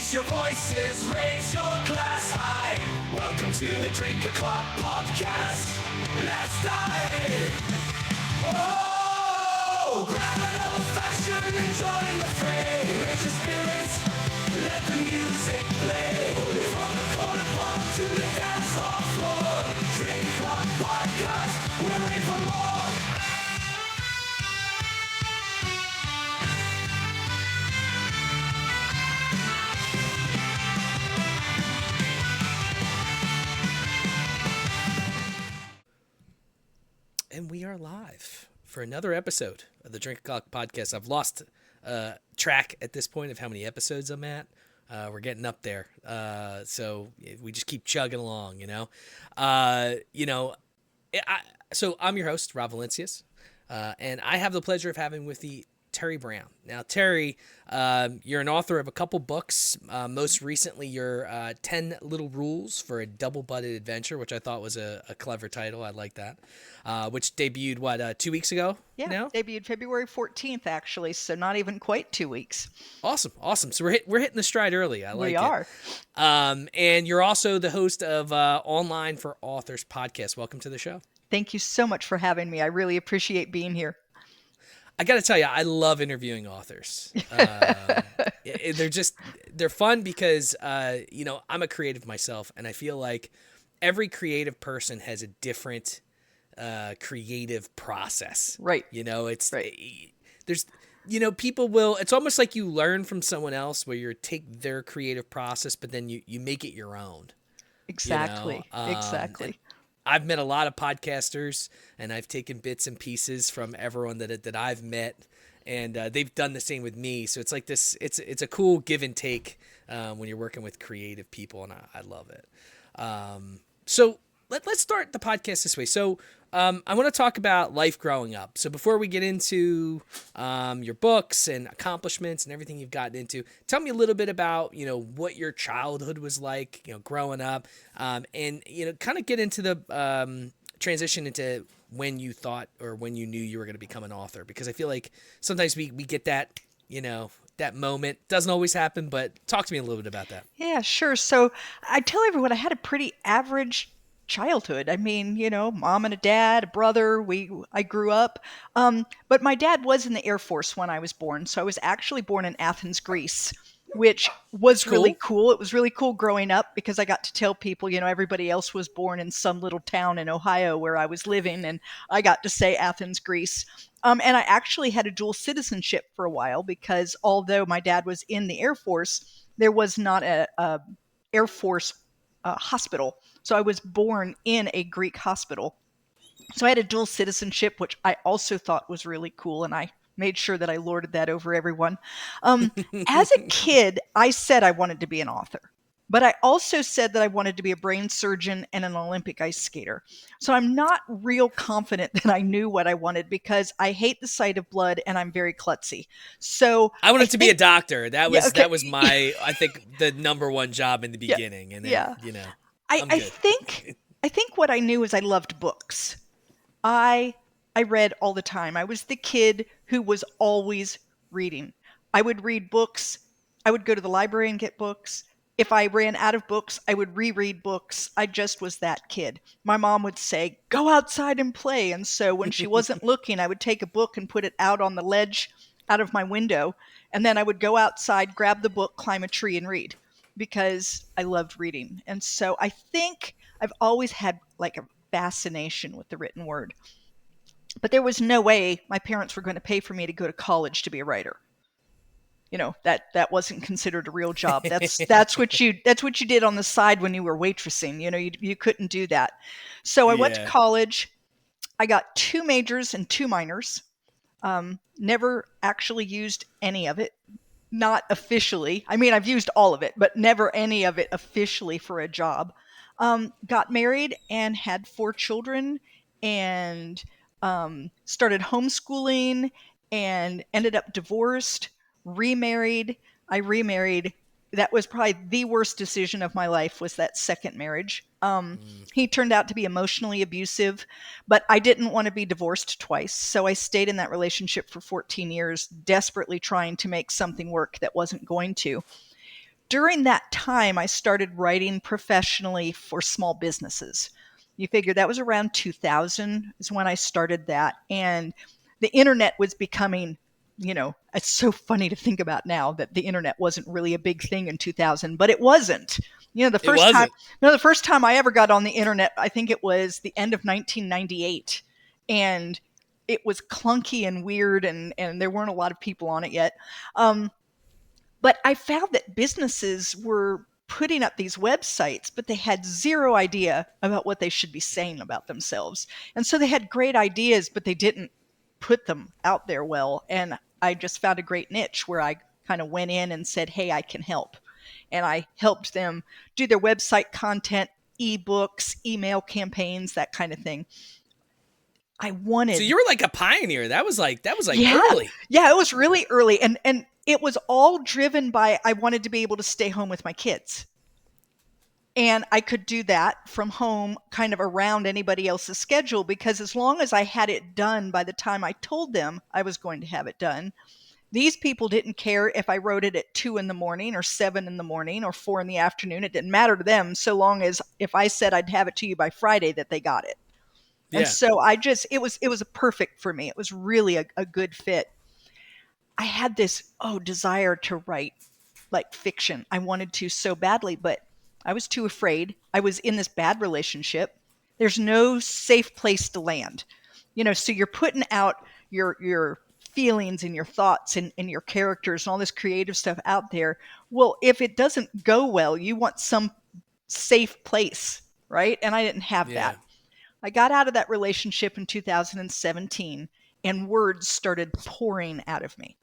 Raise your voices, raise your glass high. Welcome to the Drink O'Clock Podcast. Let's dive. Oh, grab an old fashioned and join the fray. Raise your spirits, let the music play. From the corner pub to the dance hall floor. Drink O'Clock Podcast, we're ready for more. And we are live for another episode of the Drink O'Clock Podcast. I've lost track at this point of how many episodes I'm at. We're getting up there. So we just keep chugging along, So I'm your host, Rob Valincius, and I have the pleasure of having with me Teri Brown. Now, Teri, you're an author of a couple books. Most recently, your 10 Little Rules for a Double-Butted Adventure, which I thought was a clever title. I like that. Which debuted, 2 weeks ago? Yeah, now? Debuted February 14th, actually, so not even quite 2 weeks. Awesome. So we're hitting the stride early. I like it. We are. And you're also the host of Online for Authors podcast. Welcome to the show. Thank you so much for having me. I really appreciate being here. I got to tell you, I love interviewing authors. They're fun because, I'm a creative myself, and I feel like every creative person has a different creative process. Right. There's people will, it's almost like you learn from someone else where you take their creative process, but then you make it your own. Exactly. Exactly. I've met a lot of podcasters, and I've taken bits and pieces from everyone that I've met, and they've done the same with me. So it's like this. It's a cool give and take when you're working with creative people, and I love it. So let's start the podcast this way. So I want to talk about life growing up. So before we get into your books and accomplishments and everything you've gotten into, tell me a little bit about, what your childhood was like, growing up, and, kind of get into the transition into when you thought or when you knew you were going to become an author. Because I feel like sometimes we get that, that moment. Doesn't always happen, but talk to me a little bit about that. Yeah, sure. So I tell everyone I had a pretty average childhood. I mean, mom and a dad, a brother, I grew up. But my dad was in the Air Force when I was born. So I was actually born in Athens, Greece, which was really cool. It was really cool growing up because I got to tell people, everybody else was born in some little town in Ohio where I was living. And I got to say Athens, Greece. And I actually had a dual citizenship for a while because although my dad was in the Air Force, there was not a Air Force hospital. So I was born in a Greek hospital. So I had a dual citizenship, which I also thought was really cool. And I made sure that I lorded that over everyone. As a kid, I said I wanted to be an author. But I also said that I wanted to be a brain surgeon and an Olympic ice skater. So I'm not real confident that I knew what I wanted because I hate the sight of blood and I'm very klutzy. So I wanted to be a doctor. That was my, I think, the number one job in the beginning. And then, I think what I knew is I loved books. I read all the time. I was the kid who was always reading. I would read books. I would go to the library and get books. If I ran out of books, I would reread books. I just was that kid. My mom would say, go outside and play. And so when she wasn't looking, I would take a book and put it out on the ledge out of my window. And then I would go outside, grab the book, climb a tree and read because I loved reading. And so I think I've always had like a fascination with the written word. But there was no way my parents were going to pay for me to go to college to be a writer. That wasn't considered a real job. That's what you did on the side when you were waitressing. You couldn't do that. So I went to college. I got 2 majors and 2 minors. Never actually used any of it. Not officially. I mean, I've used all of it, but never any of it officially for a job. Got married and had 4 children and started homeschooling and ended up divorced. Remarried. I remarried. That was probably the worst decision of my life was that second marriage. He turned out to be emotionally abusive, but I didn't want to be divorced twice. So I stayed in that relationship for 14 years, desperately trying to make something work that wasn't going to. during that time, I started writing professionally for small businesses. You figure that was around 2000 is when I started that. And the internet was becoming, it's so funny to think about now that the internet wasn't really a big thing in 2000, but it wasn't. The It first time, wasn't. no, the first time I ever got on the internet, I think it was the end of 1998. And it was clunky and weird, and there weren't a lot of people on it yet. But I found that businesses were putting up these websites, but they had zero idea about what they should be saying about themselves. And so they had great ideas, but they didn't put them out there well. And I just found a great niche where I kind of went in and said, hey, I can help. And I helped them do their website content, ebooks, email campaigns, that kind of thing. I wanted. So you were like a pioneer. That was like Yeah. early. Yeah, it was really early. And it was all driven by I wanted to be able to stay home with my kids. And I could do that from home, kind of around anybody else's schedule, because as long as I had it done by the time I told them I was going to have it done, these people didn't care if I wrote it at 2 in the morning or 7 in the morning or 4 in the afternoon. It didn't matter to them so long as if I said I'd have it to you by Friday that they got it. And Yeah. so it was a perfect for me. It was really a good fit. I had this desire to write like fiction. I wanted to so badly, but I was too afraid. I was in this bad relationship. There's no safe place to land. So you're putting out your feelings and your thoughts and your characters and all this creative stuff out there. Well, if it doesn't go well, you want some safe place, right? And I didn't have that. I got out of that relationship in 2017 and words started pouring out of me.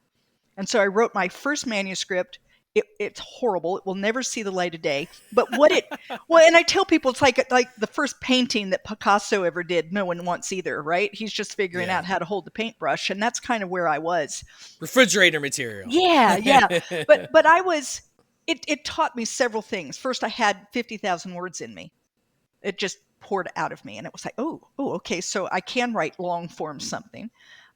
And so I wrote my first manuscript. It's horrible. It will never see the light of day. But and I tell people it's like the first painting that Picasso ever did. No one wants either, right? He's just figuring out how to hold the paintbrush. And that's kind of where I was. Refrigerator material. Yeah. But it taught me several things. First, I had 50,000 words in me. It just poured out of me. And it was like, okay, so I can write long form something.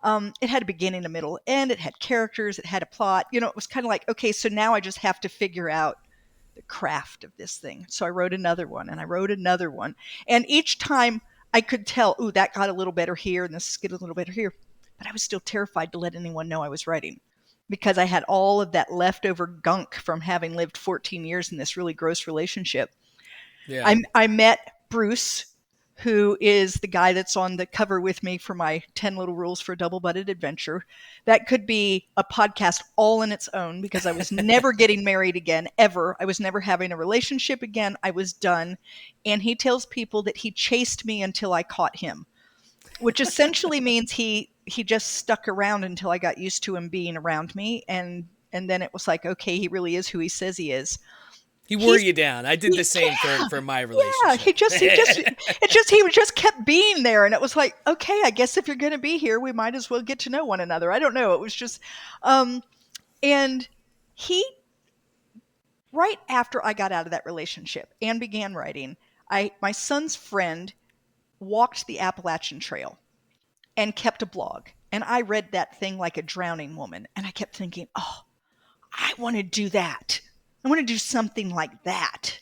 It had a beginning, a middle, end. It had characters. It had a plot. It was kind of like, okay, so now I just have to figure out the craft of this thing. So I wrote another one and I wrote another one. And each time I could tell, that got a little better here and this get a little better here. But I was still terrified to let anyone know I was writing because I had all of that leftover gunk from having lived 14 years in this really gross relationship. Yeah. I met Bruce, who is the guy that's on the cover with me for my 10 Little Rules for a Double-Butted Adventure. That could be a podcast all in its own because I was never getting married again, ever. I was never having a relationship again. I was done. And he tells people that he chased me until I caught him, which essentially means he just stuck around until I got used to him being around me. And then it was like, okay, he really is who he says he is. He wore you down. I did the same for my relationship. Yeah, he just kept being there. And it was like, okay, I guess if you're going to be here, we might as well get to know one another. I don't know. It was just, and he, right after I got out of that relationship and began writing, my son's friend walked the Appalachian Trail and kept a blog. And I read that thing like a drowning woman. And I kept thinking, I want to do that. I want to do something like that.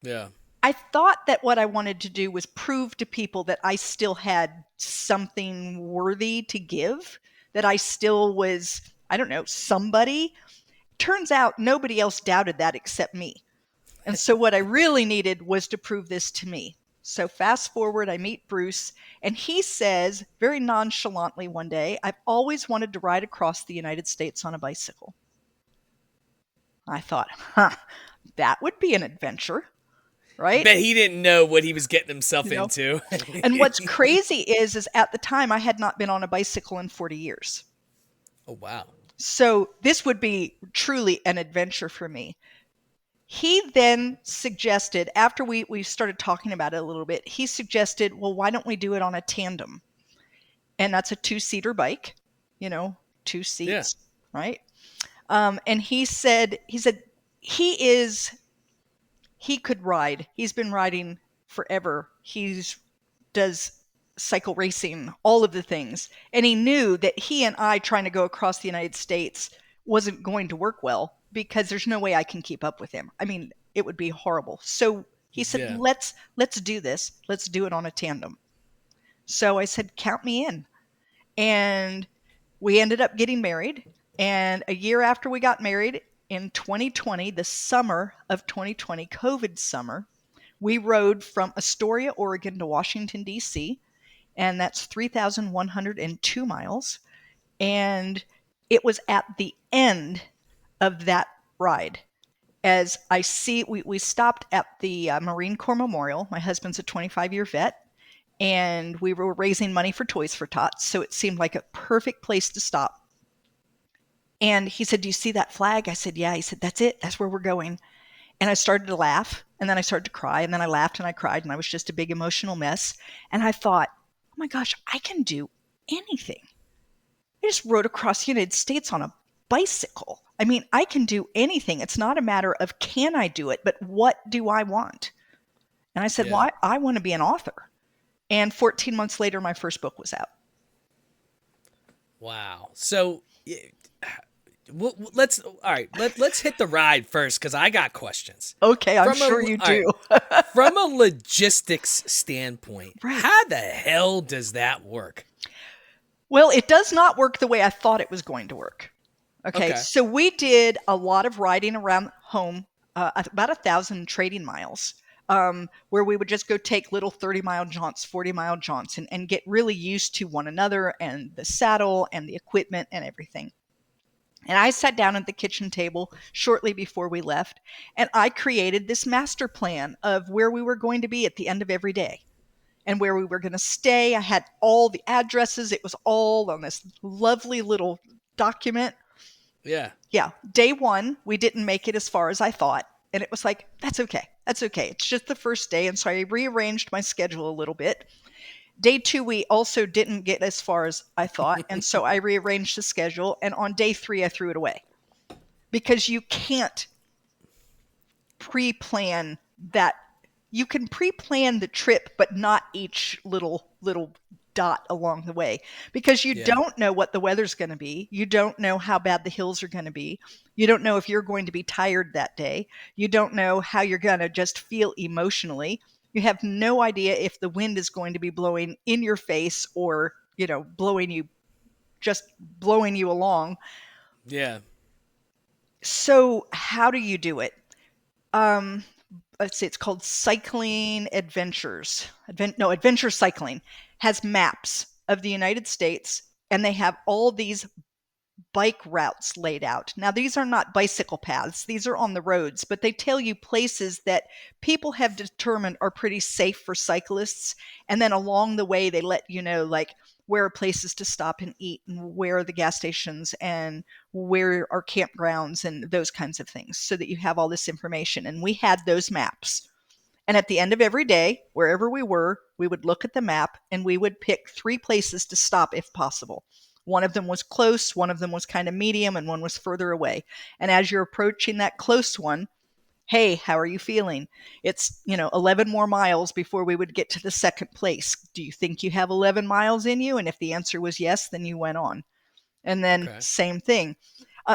Yeah. I thought that what I wanted to do was prove to people that I still had something worthy to give, that I still was, I don't know, somebody. Turns out nobody else doubted that except me. And so what I really needed was to prove this to me. So fast forward, I meet Bruce, and he says very nonchalantly one day, I've always wanted to ride across the United States on a bicycle. I thought, that would be an adventure, right? Bet he didn't know what he was getting himself into. And what's crazy is at the time I had not been on a bicycle in 40 years. Oh, wow. So this would be truly an adventure for me. He then suggested, after we started talking about it a little bit, he suggested, well, why don't we do it on a tandem? And that's a 2-seater bike, 2 seats, right? And he said he could ride. He's been riding forever. Does cycle racing, all of the things. And he knew that he and I trying to go across the United States wasn't going to work well because there's no way I can keep up with him. I mean, it would be horrible. So he said, Yeah. let's do this. Let's do it on a tandem. So I said, count me in. And we ended up getting married. And a year after we got married in 2020, the summer of 2020, COVID summer, we rode from Astoria, Oregon to Washington, D.C., and that's 3,102 miles. And it was at the end of that ride. As I see, we stopped at the Marine Corps Memorial. My husband's a 25-year vet, and we were raising money for Toys for Tots, so it seemed like a perfect place to stop. And he said, do you see that flag? I said, yeah. He said, that's it. That's where we're going. And I started to laugh, and then I started to cry, and then I laughed and I cried, and I was just a big emotional mess. And I thought, oh my gosh, I can do anything. I just rode across the United States on a bicycle. I mean, I can do anything. It's not a matter of can I do it, but what do I want? And I said, well, I want to be an author. And 14 months later, my first book was out. Wow. So let's hit the ride first, because I got questions. Okay, I'm sure you do. Right, from a logistics standpoint, right. How the hell does that work? Well, it does not work the way I thought it was going to work. Okay. So we did a lot of riding around home, about 1,000 trading miles, where we would just go take little 30-mile jaunts, 40-mile jaunts, and get really used to one another and the saddle and the equipment and everything. And I sat down at the kitchen table shortly before we left, and I created this master plan of where we were going to be at the end of every day and where we were going to stay. I had all the addresses. It was all on this lovely little document. Yeah. Yeah. Day one, we didn't make it as far as I thought. And it was like, that's okay. That's okay. It's just the first day. And so I rearranged my schedule a little bit. Day two, we also didn't get as far as I thought. And so I rearranged the schedule. And on day three, I threw it away. Because you can't pre-plan that. You can pre-plan the trip, but not each little dot along the way, because you don't know what the weather's going to be. You don't know how bad the hills are going to be. You don't know if you're going to be tired that day. You don't know how you're going to just feel emotionally. You have no idea if the wind is going to be blowing in your face or, blowing you along. Yeah. So how do you do it? Let's see, it's called Cycling Adventures. Adventure Cycling has maps of the United States, and they have all these bike routes laid out. Now, these are not bicycle paths. These are on the roads, but they tell you places that people have determined are pretty safe for cyclists. And then along the way, they let you know, like, where are places to stop and eat, and where are the gas stations, and where are campgrounds, and those kinds of things, so that you have all this information. And we had those maps. And at the end of every day, wherever we were, we would look at the map and we would pick 3 places to stop if possible. One of them was close, one of them was kind of medium, and one was further away. And as you're approaching that close one, hey, how are you feeling? It's, 11 more miles before we would get to the second place. Do you think you have 11 miles in you? And if the answer was yes, then you went on. And then same thing.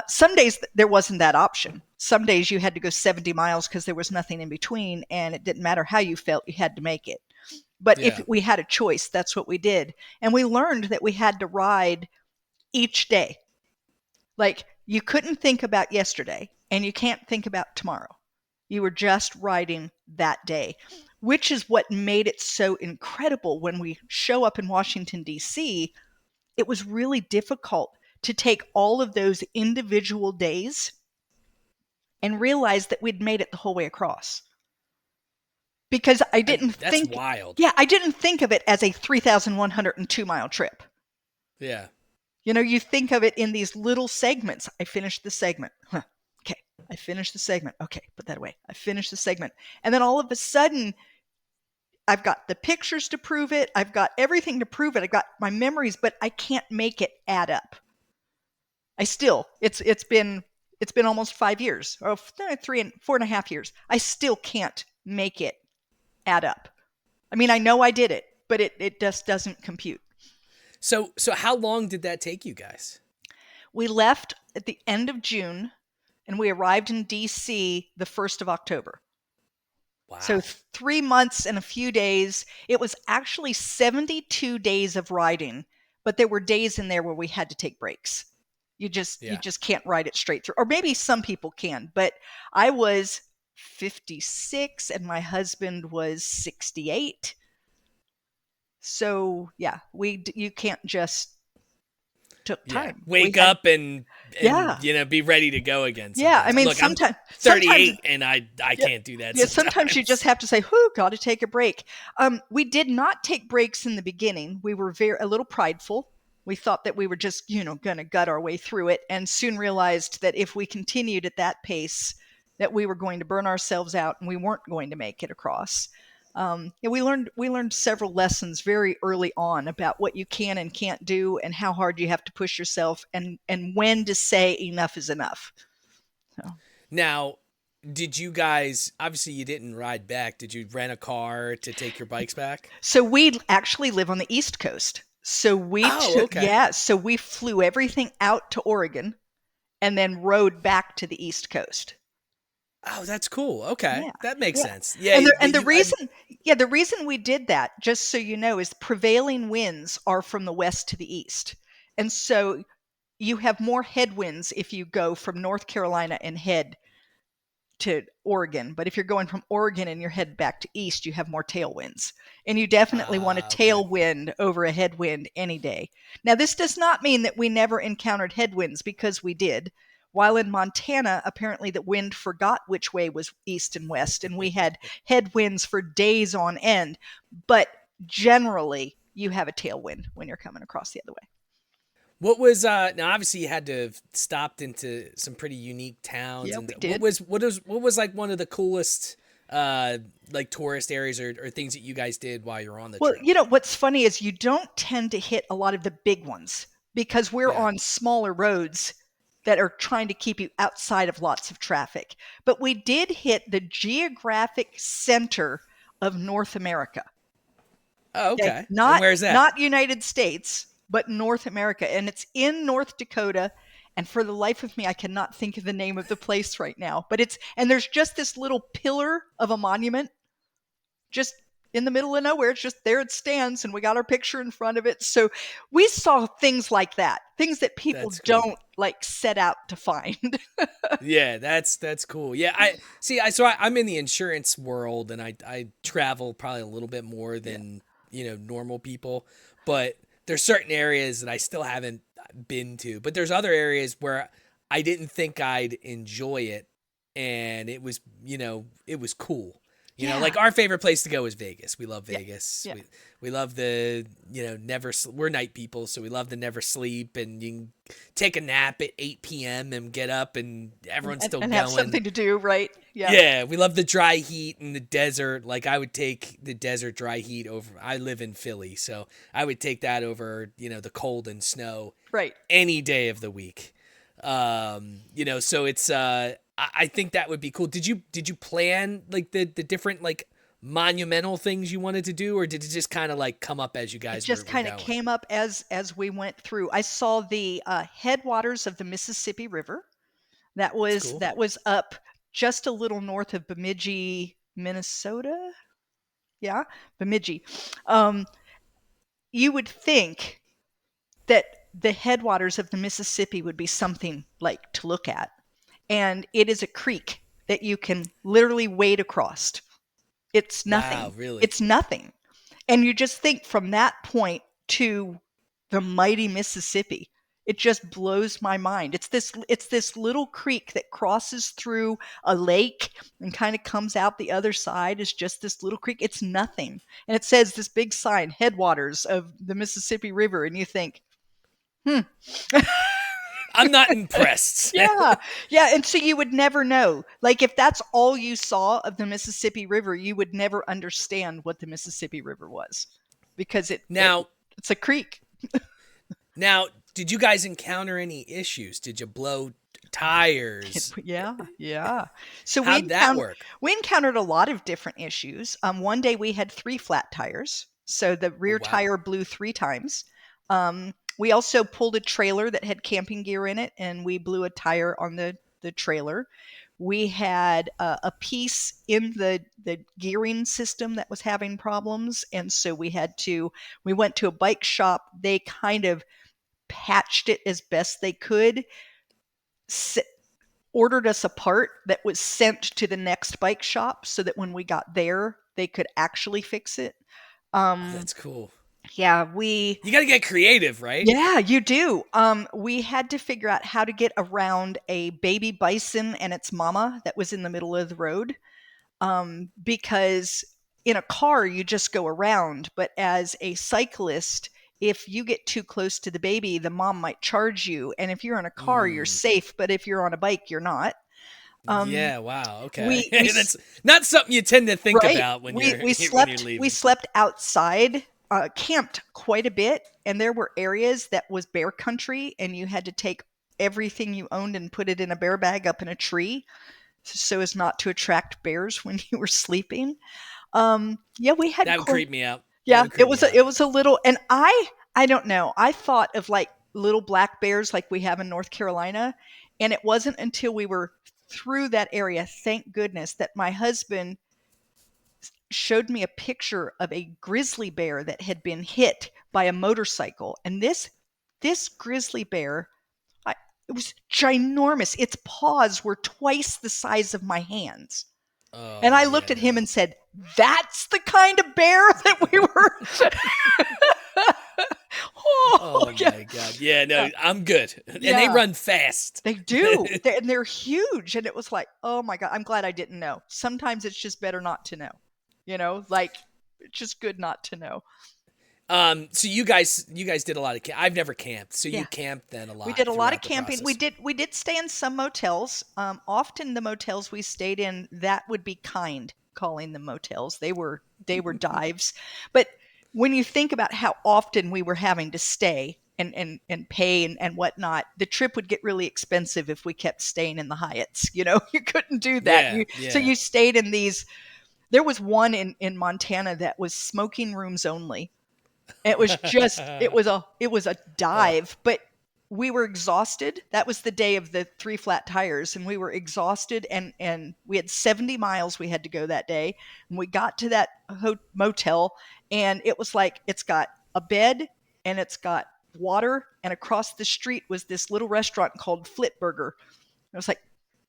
Some days there wasn't that option. Some days you had to go 70 miles because there was nothing in between, and it didn't matter how you felt, you had to make it. But if we had a choice, that's what we did. And we learned that we had to ride each day. Like, you couldn't think about yesterday, and you can't think about tomorrow. You were just riding that day, which is what made it so incredible. When we show up in Washington, D.C., it was really difficult to take all of those individual days and realize that we'd made it the whole way across. Because I didn't think... That's wild. Yeah, I didn't think of it as a 3,102-mile trip. Yeah. You think of it in these little segments. I finished the segment. Okay. I finished the segment. Okay, put that away. I finished the segment. And then all of a sudden, I've got the pictures to prove it. I've got everything to prove it. I've got my memories, but I can't make it add up. It's been almost 5 years, or 4.5 years. I still can't make it add up. I mean, I know I did it, but it just doesn't compute. So how long did that take you guys? We left at the end of June, and we arrived in DC the 1st of October. So Wow. 3 months and a few days. It was actually 72 days of riding, but there were days in there where we had to take breaks. You Yeah. just can't ride it straight through. Or maybe some people can, but I was 56 and my husband was 68. So yeah, you can't just took Yeah. time. We Wake had up and yeah. be ready to go again Yeah, I sometimes. mean Look, I'm sometimes 38 and I yeah, can't do that yeah, sometimes you just sometimes. have to say, "Whoo, got to take a break." We did not take breaks in the beginning. We were a little prideful. We thought that we were just, going to gut our way through it, and soon realized that if we continued at that pace, that we were going to burn ourselves out and we weren't going to make it across. Yeah, we learned several lessons very early on about what you can and can't do, and how hard you have to push yourself, and when to say enough is enough. So. Now, did you guys obviously you didn't ride back. Did you rent a car to take your bikes back? So we actually live on the East Coast. So Oh, okay. so we flew everything out to Oregon and then rode back to the East Coast. Oh, that's cool. Okay. Yeah. That makes Yeah. sense. Yeah, And the you I reason the reason we did that, just so you know, is prevailing winds are from the west to the east. And so you have more headwinds if you go from North Carolina and head to Oregon. But if you're going from Oregon and you're headed back to east, you have more tailwinds. And you definitely want a okay. tailwind over a headwind any day. Now, this does not mean that we never encountered headwinds, because we did. While in Montana, apparently the wind forgot which way was east and west, and we had headwinds for days on end. But generally, you have a tailwind when you're coming across the other way. What was now obviously you had to have stopped into some pretty unique towns Yeah, and we did. what was like one of the coolest like tourist areas or things that you guys did while you're on the Well, trip? what's funny is you don't tend to hit a lot of the big ones because we're Yeah. on smaller roads that are trying to keep you outside of lots of traffic. But we did hit the geographic center of North America. Oh, Okay? okay. And Not where's that? not United States, but North America, and it's in North Dakota. And for the life of me, I cannot think of the name of the place right now. But there's just this little pillar of a monument just in the middle of nowhere. It's just there, it stands, and we got our picture in front of it. So we saw things like that, things that people That's cool. don't like set out to find. Yeah, that's cool. Yeah, I see. I'm in the insurance world, and I travel probably a little bit more Yeah. than normal people, but there's certain areas that I still haven't been to. But there's other areas where I didn't think I'd enjoy it, and it was cool. Yeah. Like our favorite place to go is Vegas. We love Yeah. Vegas. Yeah. We love the we're night people, so we love to never sleep, and you can take a nap at 8 p.m. and get up and everyone's And, still and have going. something to do, right? Yeah. Yeah, we love the dry heat and the desert. Like I would take the desert dry heat over. I live in Philly, so I would take that over, the cold and snow Right. any day of the week. So it's I think that would be cool. Did you plan like the different like monumental things you wanted to do, or did it just kind of like come up as you It guys just were kind of going? came up as we went through. I saw the headwaters of the Mississippi River. That It's was cool. that was up just a little north of Bemidji, Minnesota. Yeah, Bemidji. Um, you would think that the headwaters of the Mississippi would be something like to look at. And it is a creek that you can literally wade across. It's Wow, nothing. really? It's nothing. And you just think from that point to the mighty Mississippi, it just blows my mind. It's this little creek that crosses through a lake and kind of comes out the other side is just this little creek. It's nothing. And it says this big sign, headwaters of the Mississippi River. And you think, hmm. I'm not impressed. Yeah. Yeah. And so you would never know. Like if that's all you saw of the Mississippi River, you would never understand what the Mississippi River was because now, it's a creek. now, did you guys encounter any issues? Did you blow tires? Yeah. Yeah. So How'd that work? we encountered a lot of different issues. One day we had 3 flat tires. So the Oh, rear wow. tire blew 3 times. We also pulled a trailer that had camping gear in it, and we blew a tire on the the trailer. We had a piece in the gearing system that was having problems. And so we went to a bike shop. They kind of patched it as best they could, ordered us a part that was sent to the next bike shop so that when we got there, they could actually fix it. Oh, that's cool. Yeah, you got to get creative, right? Yeah, you do. We had to figure out how to get around a baby bison and its mama that was in the middle of the road. Because in a car, you just go around. But as a cyclist, if you get too close to the baby, the mom might charge you. And if you're in a car, you're safe. But if you're on a bike, you're not. Yeah, wow, okay. We That's not something you tend to think right. about when you're we when you're slept leaving. we slept outside, camped quite a bit, and there were areas that was bear country, and you had to take everything you owned and put it in a bear bag up in a tree so as not to attract bears when you were sleeping. Yeah, we had That would creep me out. Yeah, it was a little, and I don't know. I thought of like little black bears like we have in North Carolina, and it wasn't until we were through that area, thank goodness, that my husband showed me a picture of a grizzly bear that had been hit by a motorcycle. And this grizzly bear, it was ginormous. Its paws were twice the size of my hands. Oh, and I looked at him and said, "That's the kind of bear that we were." Oh my God. Yeah, no, I'm good. And they run fast. They do. They're huge. And it was like, oh my God, I'm glad I didn't know. Sometimes it's just better not to know. Like it's just good not to know. So you guys did a lot of I've never camped. So you camped then a lot. We did a lot of camping. We did stay in some motels. Often the motels we stayed in, that would be kind calling them motels. They were dives. But when you think about how often we were having to stay and pay and whatnot, the trip would get really expensive if we kept staying in the Hyatts. You couldn't do that. So you stayed in these. There was one in Montana that was smoking rooms only. It was just it was a dive, but we were exhausted. That was the day of the 3 flat tires, and we were exhausted, and we had 70 miles we had to go that day. And we got to that motel, and it was like, it's got a bed and it's got water, and across the street was this little restaurant called Flitburger. I was like,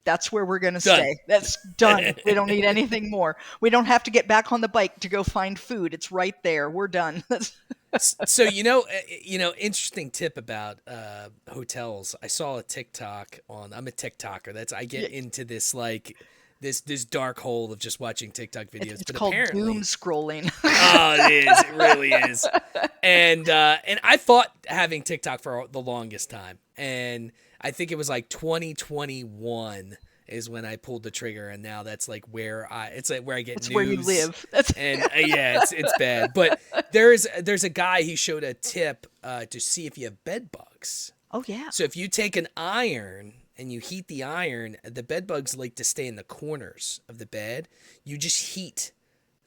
that's where we're going to stay. That's done. We don't need anything more. We don't have to get back on the bike to go find food. It's right there. We're done. So, interesting tip about hotels. I saw a TikTok I'm a TikToker. I get into this like this dark hole of just watching TikTok videos. It's called doom scrolling. Oh, it is. It really is. And I thought having TikTok for the longest time, and I think it was like 2021 is when I pulled the trigger, and now that's like where I get news. Where you live. And it's bad. But there's a guy, he showed a tip to see if you have bed bugs. Oh yeah. So if you take an iron and you heat the iron, the bed bugs like to stay in the corners of the bed. You just heat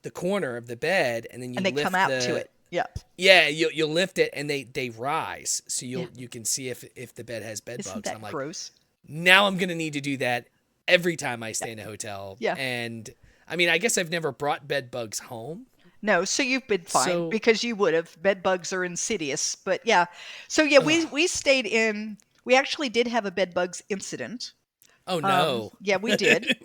the corner of the bed, and then they lift come out to it. Yeah. Yeah, you'll lift it, and they rise, so you can see if the bed has bed bugs. Isn't that I'm like, gross? Now I'm gonna need to do that every time I stay in a hotel. Yeah. And I mean, I guess I've never brought bed bugs home. No, so you've been fine because you would have. Bed bugs are insidious, but yeah. So yeah, we stayed in. We actually did have a bed bugs incident. Oh no. Yeah, we did.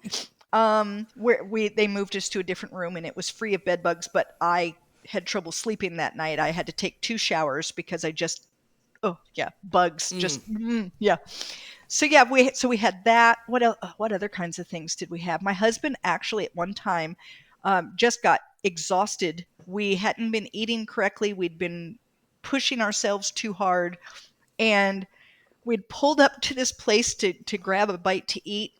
Where they moved us to a different room, and it was free of bed bugs, but I had trouble sleeping that night. I had to take 2 showers because I just, bugs. Yeah. So yeah, we had that. What other kinds of things did we have? My husband actually at one time just got exhausted. We hadn't been eating correctly. We'd been pushing ourselves too hard, and we'd pulled up to this place to grab a bite to eat.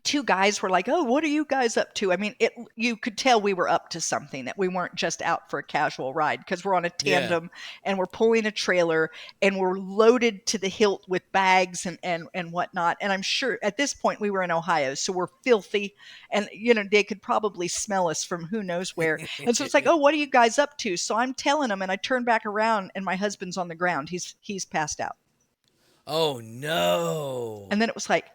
2 guys were like, "Oh, what are you guys up to?" I mean, you could tell we were up to something, that we weren't just out for a casual ride, because we're on a tandem and we're pulling a trailer and we're loaded to the hilt with bags and whatnot. And I'm sure at this point we were in Ohio, so we're filthy, and they could probably smell us from who knows where. And so it's like, "Oh, what are you guys up to?" So I'm telling them, and I turn back around, and my husband's on the ground. He's passed out. Oh no. And then it was like,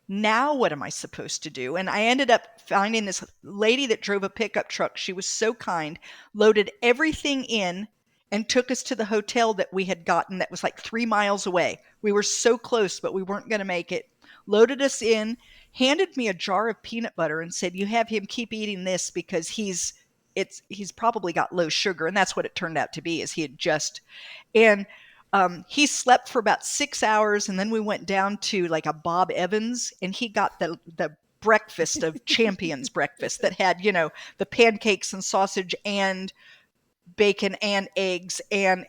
now what am I supposed to do? And I ended up finding this lady that drove a pickup truck. She was so kind, loaded everything in and took us to the hotel that we had gotten that was like 3 miles away. We were so close, but we weren't going to make it. Loaded us in, handed me a jar of peanut butter and said, "You have him keep eating this because he's probably got low sugar." And that's what it turned out to be, is he had just, and he slept for about 6 hours, and then we went down to like a Bob Evans, and he got the breakfast of champions breakfast that had, the pancakes and sausage and bacon and eggs, and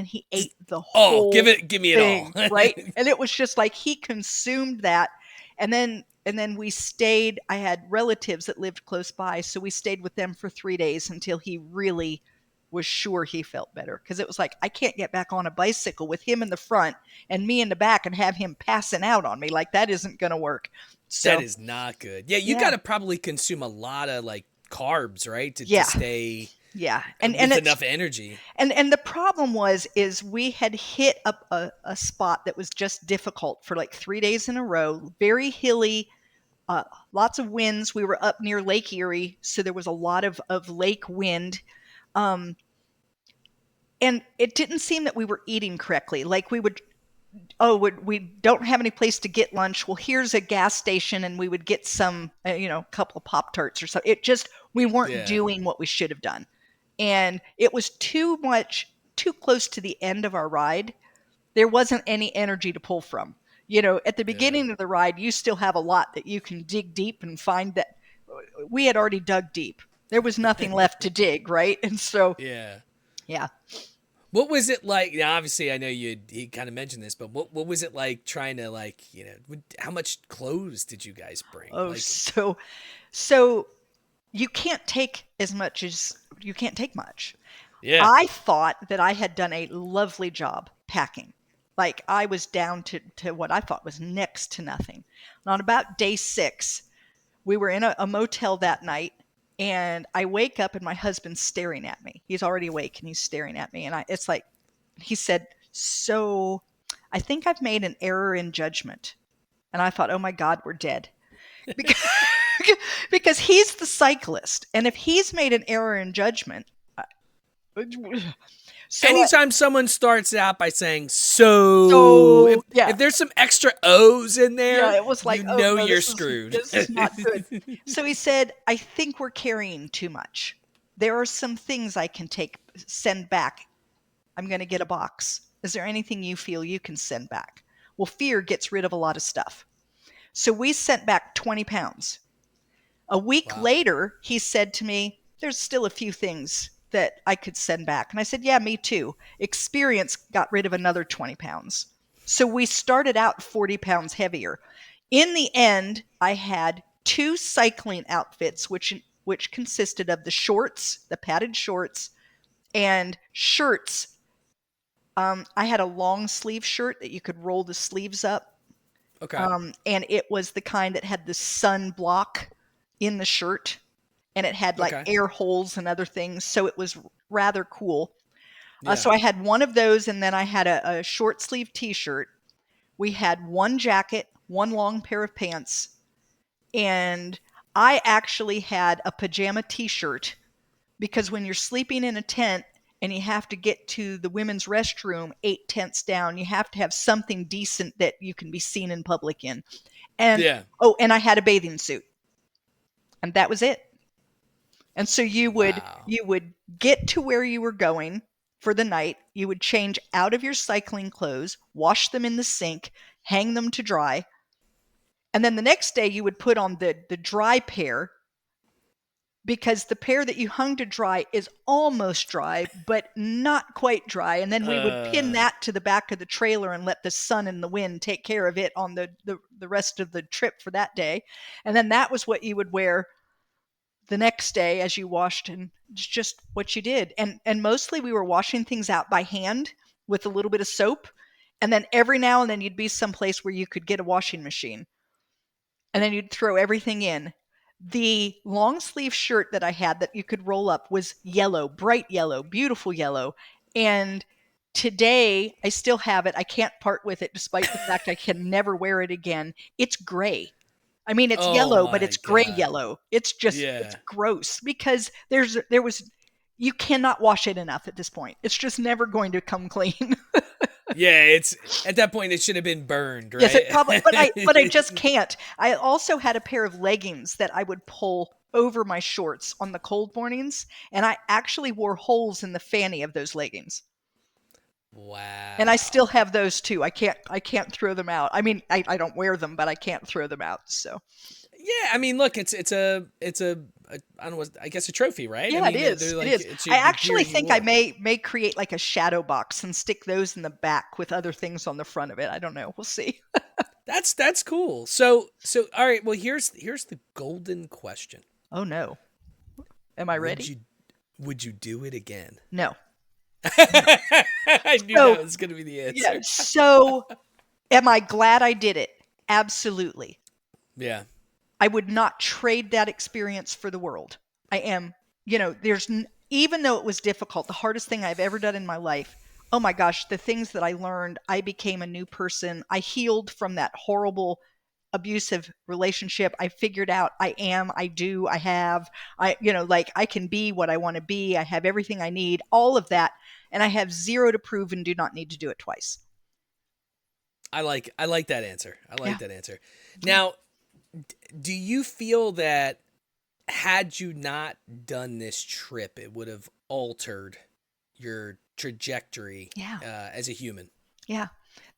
he ate the Oh, whole give me thing, it all. right? And it was just like he consumed that. And then we stayed. I had relatives that lived close by, so we stayed with them for 3 days until he really was sure he felt better, because it was like, I can't get back on a bicycle with him in the front and me in the back and have him passing out on me. Like, that isn't going to work. So That is not good. Yeah, you got to probably consume a lot of like carbs, right, to stay and with enough energy. And the problem is we had hit up a spot that was just difficult for like 3 days in a row, very hilly, lots of winds. We were up near Lake Erie, so there was a lot of lake wind. And it didn't seem that we were eating correctly. Like, we don't have any place to get lunch. Well, here's a gas station, and we would get some, a couple of Pop-Tarts or something. We weren't doing what we should have done. And it was too close to the end of our ride. There wasn't any energy to pull from. At the beginning of the ride, you still have a lot that you can dig deep and find that we had already dug deep. There was nothing left to dig, right? And so, yeah. What was it like? Now, obviously, I know you kind of mentioned this, but what was it like trying to how much clothes did you guys bring? Oh, so you can't take much. Yeah. I thought that I had done a lovely job packing. Like, I was down to what I thought was next to nothing. And on about day 6, we were in a motel that night, and I wake up and my husband's staring at me. He's already awake and he's staring at me. And it's like, he said, "So I think I've made an error in judgment." And I thought, oh my God, we're dead. Because, because he's the cyclist. And if he's made an error in judgment, anytime someone starts out by saying so, if there's some extra O's in there, it was like, you're screwed. This is not good. So he said, "I think we're carrying too much. There are some things I can send back. I'm going to get a box. Is there anything you feel you can send back?" Well, fear gets rid of a lot of stuff. So we sent back 20 pounds. A week later, he said to me, "There's still a few things that I could send back." And I said, "Yeah, me too." Experience got rid of another 20 pounds. So we started out 40 pounds heavier. In the end, I had 2 cycling outfits, which consisted of the shorts, the padded shorts, and shirts. I had a long sleeve shirt that you could roll the sleeves up. Okay. And it was the kind that had the sun block in the shirt, and it had like air holes and other things. So it was rather cool. So I had one of those, and then I had a short sleeve t-shirt. We had one jacket, one long pair of pants, and I actually had a pajama t-shirt, because when you're sleeping in a tent and you have to get to the women's restroom 8 tents down, you have to have something decent that you can be seen in public in. And and I had a bathing suit. And that was it. And so you would get to where you were going for the night. You would change out of your cycling clothes, wash them in the sink, hang them to dry. And then the next day you would put on the dry pair, because the pair that you hung to dry is almost dry, but not quite dry. And then we would pin that to the back of the trailer and let the sun and the wind take care of it on the rest of the trip for that day. And then that was what you would wear the next day as you washed, and it's just what you did. And mostly we were washing things out by hand with a little bit of soap. And then every now and then you'd be someplace where you could get a washing machine, and then you'd throw everything in. The long sleeve shirt that I had that you could roll up was yellow, bright yellow, beautiful yellow. And Today, I still have it. I can't part with it despite the fact I can never wear it again. It's gray. I mean, it's Oh yellow, but my it's gray God. yellow. It's Yeah. gross because you cannot wash it enough at this point. It's just never going to come clean. Yeah, it's at that point it should have been burned, Yes, it right? probably, but I just can't. I also had a pair of leggings that I would pull over my shorts on the cold mornings, and I actually wore holes in the fanny of those leggings. And I still Wow. have those too. I can't throw them out. I mean, I don't wear them, but I can't throw them out. So Yeah, I mean, look, it's a I don't know, I guess a trophy, right? I yeah, it mean, is. they're It like is. it's I the gear actually you think I wore. may create like a shadow box and stick those in the back with other things on the front of it. I don't know. We'll see. That's cool. So all right, well here's the golden question. Oh no. Am I Would ready? you do it again? No. I knew So that was going to be the yeah. answer. So am I glad I did it? Absolutely. Yeah. I would not trade that experience for the world. I am, even though it was difficult, the hardest thing I've ever done in my life. Oh my gosh, the things that I learned, I became a new person. I healed from that horrible abusive relationship. I figured out I am, I do, I have, like I can be what I want to be. I have everything I need, all of that. And I have zero to prove and do not need to do it twice. I like that answer. I like Yeah. that answer. Now, do you feel that had you not done this trip, it would have altered your trajectory Yeah. as a human? Yeah.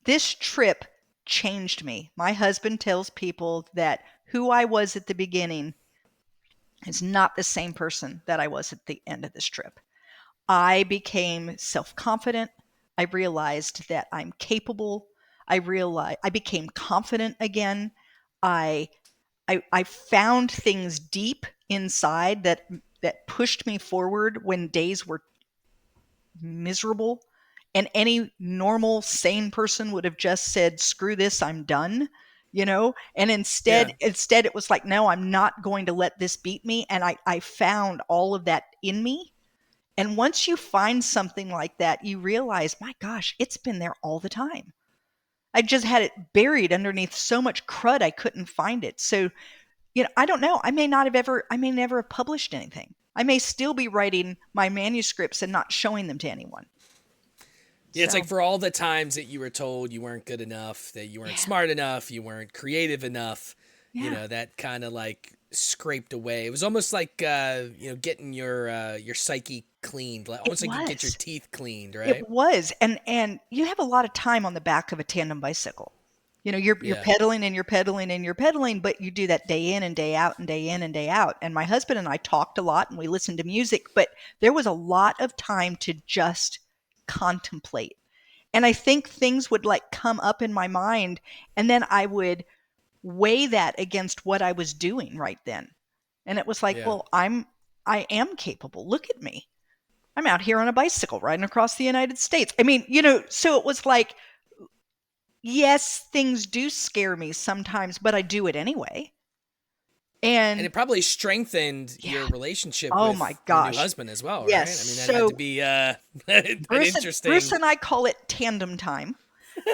This trip changed me. My husband tells people that who I was at the beginning is not the same person that I was at the end of this trip. I became self confident. I realized that I'm capable. I became confident again. I, I found things deep inside that pushed me forward when days were miserable. And any normal, sane person would have just said, screw this, I'm done. And Yeah. instead it was like, no, I'm not going to let this beat me. And I found all of that in me. And once you find something like that, you realize, my gosh, it's been there all the time. I just had it buried underneath so much crud I couldn't find it. So, I don't know. I may never have published anything. I may still be writing my manuscripts and not showing them to anyone. Yeah, it's like So, for all the times that you were told you weren't good enough, that you weren't yeah, smart enough, you weren't creative enough, yeah, that kind of like scraped away. It was almost like getting your psyche cleaned, like it almost like you get your was. teeth cleaned, It right? was. And you have a lot of time on the back of a tandem bicycle. You're Yeah. pedaling and you're pedaling and you're pedaling, but you do that day in and day out and day in and day out. And my husband and I talked a lot and we listened to music, but there was a lot of time to just contemplate. And I think things would like come up in my mind and then I would weigh that against what I was doing right then. And it was like, Yeah. well, I am capable. Look at me. I'm out here on a bicycle riding across the United States. I mean, so it was like, yes, things do scare me sometimes, but I do it anyway. And And it probably strengthened yeah, your relationship oh my with your new gosh. husband as well, Yes. right? I mean, that had to So be an Bruce interesting. and I call it tandem time.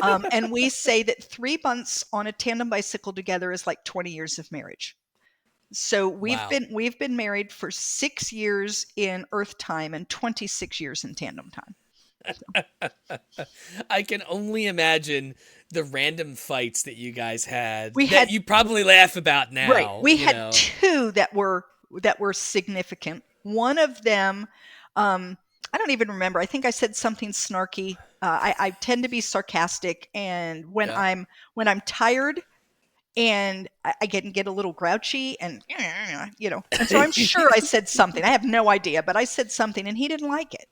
And we say that 3 months on a tandem bicycle together is like 20 years of marriage. So Wow. we've been married for 6 years in Earth time and 26 years in tandem time. I can only imagine the random fights that you guys had We that had you probably laugh about Right. now, We had two that were significant. One of them, I don't even remember. I think I said something snarky. I tend to be sarcastic, and Yeah. when I'm tired and I get a little grouchy, and and so I'm sure I said something. I have no idea, but I said something, and he didn't like it.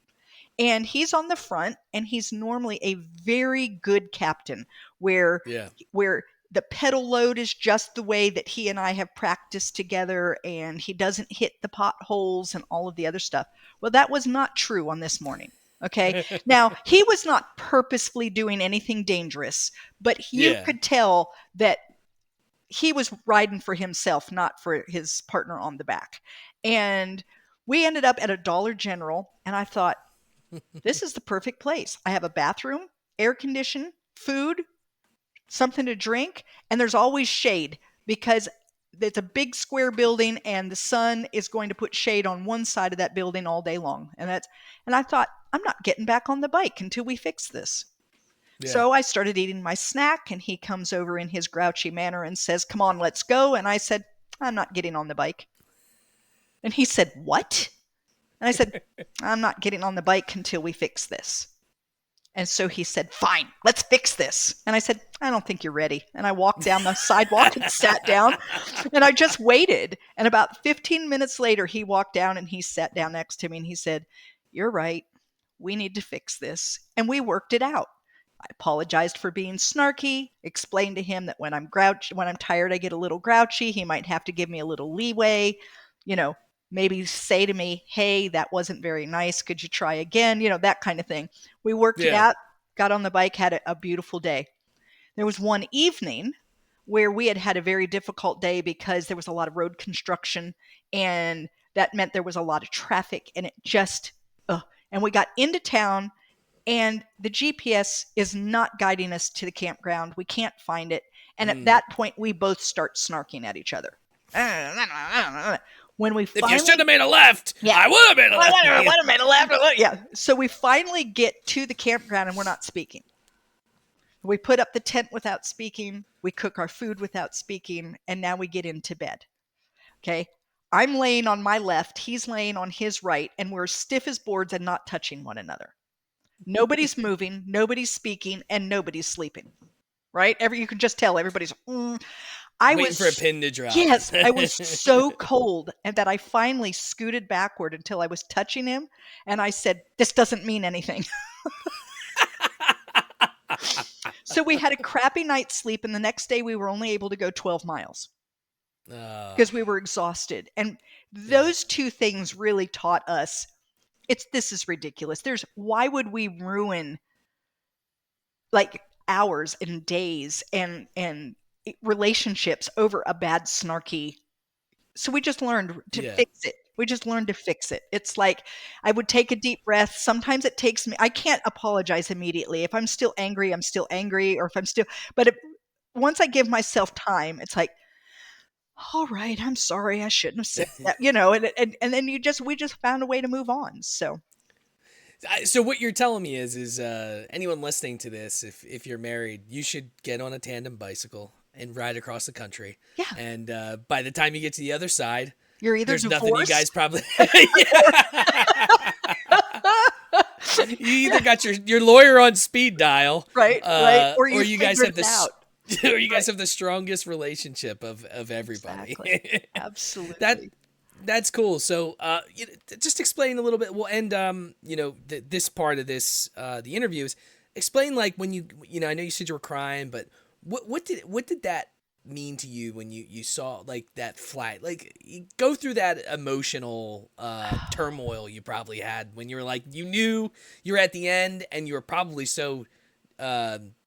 And he's on the front, and he's normally a very good captain, where Yeah. where the pedal load is just the way that he and I have practiced together, and he doesn't hit the potholes and all of the other stuff. Well, that was not true on this morning. Okay. Now, he was not purposefully doing anything dangerous, but you Yeah. could tell that he was riding for himself, not for his partner on the back. And we ended up at a Dollar General, and I thought, This is the perfect place. I have a bathroom, air condition, food, something to drink, and there's always shade because it's a big square building and the sun is going to put shade on one side of that building all day long. And I thought, I'm not getting back on the bike until we fix this. Yeah. So I started eating my snack, and he comes over in his grouchy manner and says, "Come on, let's go." And I said, "I'm not getting on the bike." And he said, "What?" And I said, "I'm not getting on the bike until we fix this." And so he said, "Fine, let's fix this." And I said, "I don't think you're ready." And I walked down the sidewalk and sat down, and I just waited. And about 15 minutes later, he walked down and he sat down next to me and he said, "You're right. We need to fix this." And we worked it out. I apologized for being snarky, explained to him that when I'm tired, I get a little grouchy. He might have to give me a little leeway, you know, maybe say to me, "Hey, that wasn't very nice. Could you try again?" That kind of thing. We worked it Yeah. out, got on the bike, had a beautiful day. There was one evening where we had a very difficult day because there was a lot of road construction, and that meant there was a lot of traffic, and it just, and we got into town, and the GPS is not guiding us to the campground. We can't find it. And at that point, we both start snarking at each other. When we If you finally, should have made a left, Yeah. I would have made a left. I would have made a left. Yeah. So we finally get to the campground and we're not speaking. We put up the tent without speaking. We cook our food without speaking. And now we get into bed. Okay. I'm laying on my left. He's laying on his right. And we're stiff as boards and not touching one another. Nobody's moving, nobody's speaking, and nobody's sleeping. Right? You can just tell everybody's. Waiting for a pin to drop. Yes, I was so cold, and that I finally scooted backward until I was touching him, and I said, "This doesn't mean anything." So we had a crappy night's sleep, and the next day we were only able to go 12 miles because we were exhausted. And those two things really taught us. This is ridiculous. Why would we ruin like hours and days and relationships over a bad snarky? So we just learned to fix it. We just learned to fix it. It's like I would take a deep breath. Sometimes it takes me, I can't apologize immediately. If I'm still angry, I'm still angry. Or if I'm still, but once I give myself time, it's like, all right, I'm sorry. I shouldn't have said that, and then we just found a way to move on. So what you're telling me is anyone listening to this, if you're married, you should get on a tandem bicycle and ride across the country. Yeah. And by the time you get to the other side, you're either there's divorced, nothing you guys probably. You either got your lawyer on speed dial, right, or you guys have out. Or you guys have the strongest relationship of everybody. Exactly. Absolutely. That's cool. So, just explain a little bit. We'll end, this part of this, the interview is explain like when I know you said you were crying, but what did that mean to you when you saw like that flight? Like you go through that emotional turmoil you probably had when you were like, you knew you were at the end and you were probably so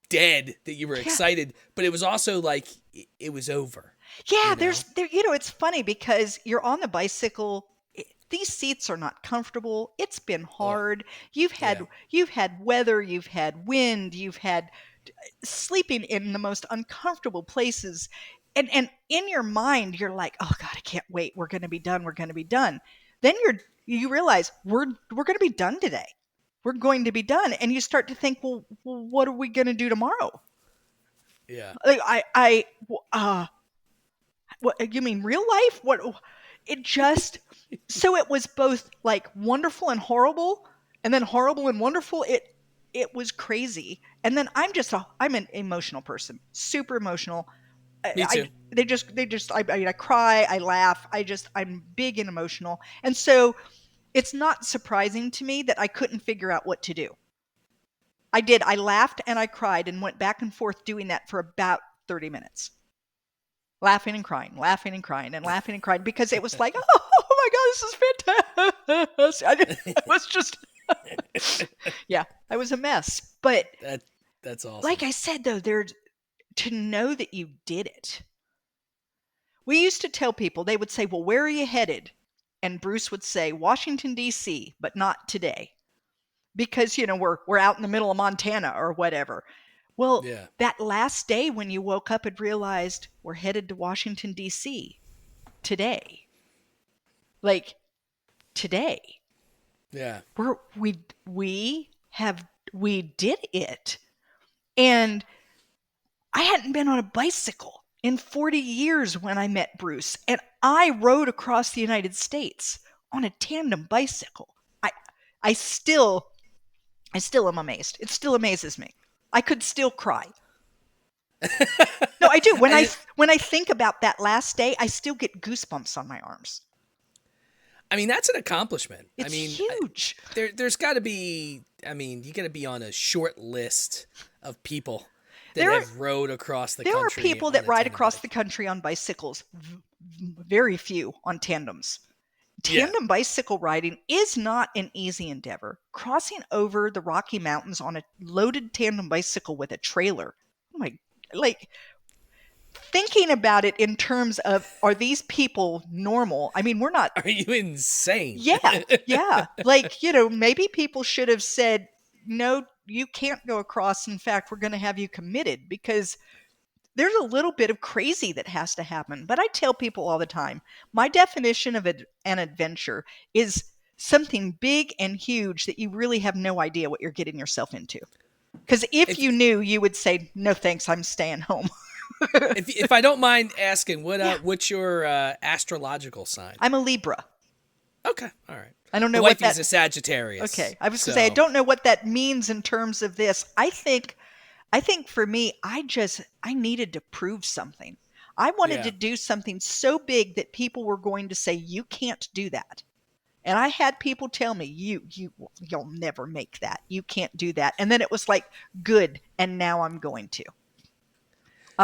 dead that you were excited, but it was also like it was over. Yeah, it's funny because you're on the bicycle. These seats are not comfortable. It's been hard. You've had weather, you've had wind, you've had sleeping in the most uncomfortable places. And in your mind, you're like, "Oh God, I can't wait. We're going to be done. We're going to be done." Then you realize we're going to be done today. We're going to be done. And you start to think, well, what are we going to do tomorrow? Yeah. Like what you mean real life? What it just so it was both like wonderful and horrible, and then horrible and wonderful. It was crazy. And then I'm an emotional person, super emotional. Me too. I cry, I laugh. I'm big and emotional. And so it's not surprising to me that I couldn't figure out what to do. I did. I laughed and I cried and went back and forth doing that for about 30 minutes. Laughing and crying, laughing and crying, and laughing and crying because it was like, oh my God, this is fantastic. It was just, yeah, I was a mess. But that's awesome. Like I said, though, to know that you did it. We used to tell people, they would say, "Well, where are you headed?" And Bruce would say, "Washington, D.C., but not today." because, we're out in the middle of Montana or whatever. Well, Yeah. that last day when you woke up and realized we're headed to Washington, D.C. today, like today, Yeah. we did it. And I hadn't been on a bicycle in 40 years when I met Bruce, and I rode across the United States on a tandem bicycle. I still am amazed. It still amazes me. I could still cry. No, I do. When I think about that last day, I still get goosebumps on my arms. I mean, that's an accomplishment. It's huge. There's got to be. I mean, you got to be on a short list of people that have rode across the country. There are people that ride across the country on bicycles. Very few on tandems. Tandem bicycle riding is not an easy endeavor. Crossing over the Rocky Mountains on a loaded tandem bicycle with a trailer. Oh my, thinking about it in terms of, are these people normal? I mean, we're not. Are you insane? Yeah. Maybe people should have said, no, you can't go across. In fact, we're going to have you committed, because there's a little bit of crazy that has to happen. But I tell people all the time, my definition of an adventure is something big and huge that you really have no idea what you're getting yourself into. Because if you knew, you would say, no, thanks, I'm staying home. if I don't mind asking, what's your astrological sign? I'm a Libra. Okay, all right. I don't know what that is a Sagittarius. Okay, I was going to say, I don't know what that means in terms of this. I think for me, I needed to prove something. I wanted to do something so big that people were going to say, you can't do that. And I had people tell me, you'll never make that. You can't do that. And then it was like, good. And now I'm going to.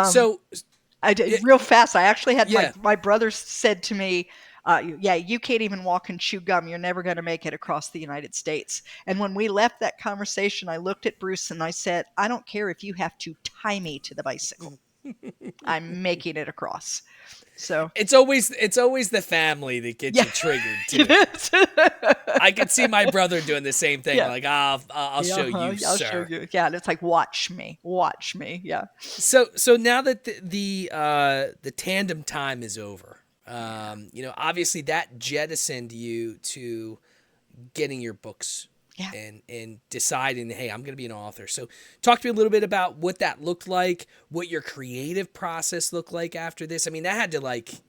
So I did real fast. I actually had my brother said to me, you can't even walk and chew gum. You're never going to make it across the United States. And when we left that conversation, I looked at Bruce and I said, I don't care if you have to tie me to the bicycle. I'm making it across. So it's always the family that gets you triggered too. I could see my brother doing the same thing. Like, I'll show you, I'll sir. show you. Yeah, and it's like, watch me. Yeah. So now that the tandem time is over, obviously that jettisoned you to getting your books. Yeah. And deciding, hey, I'm going to be an author. So talk to me a little bit about what that looked like, what your creative process looked like after this. I mean, that had to it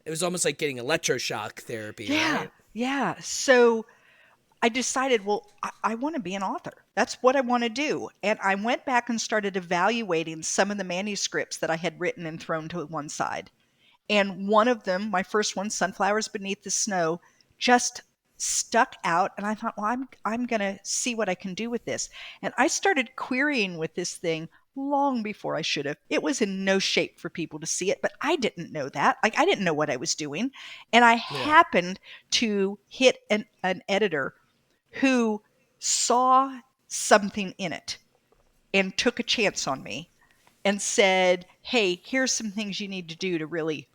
was almost like getting electroshock therapy. Yeah. Right? Yeah. So I decided, I want to be an author. That's what I want to do. And I went back and started evaluating some of the manuscripts that I had written and thrown to one side. And one of them, my first one, Sunflowers Beneath the Snow, just stuck out, and I thought, I'm going to see what I can do with this. And I started querying with this thing long before I should have. It was in no shape for people to see it, but I didn't know that. I didn't know what I was doing. And I happened to hit an editor who saw something in it and took a chance on me and said, hey, here's some things you need to do to really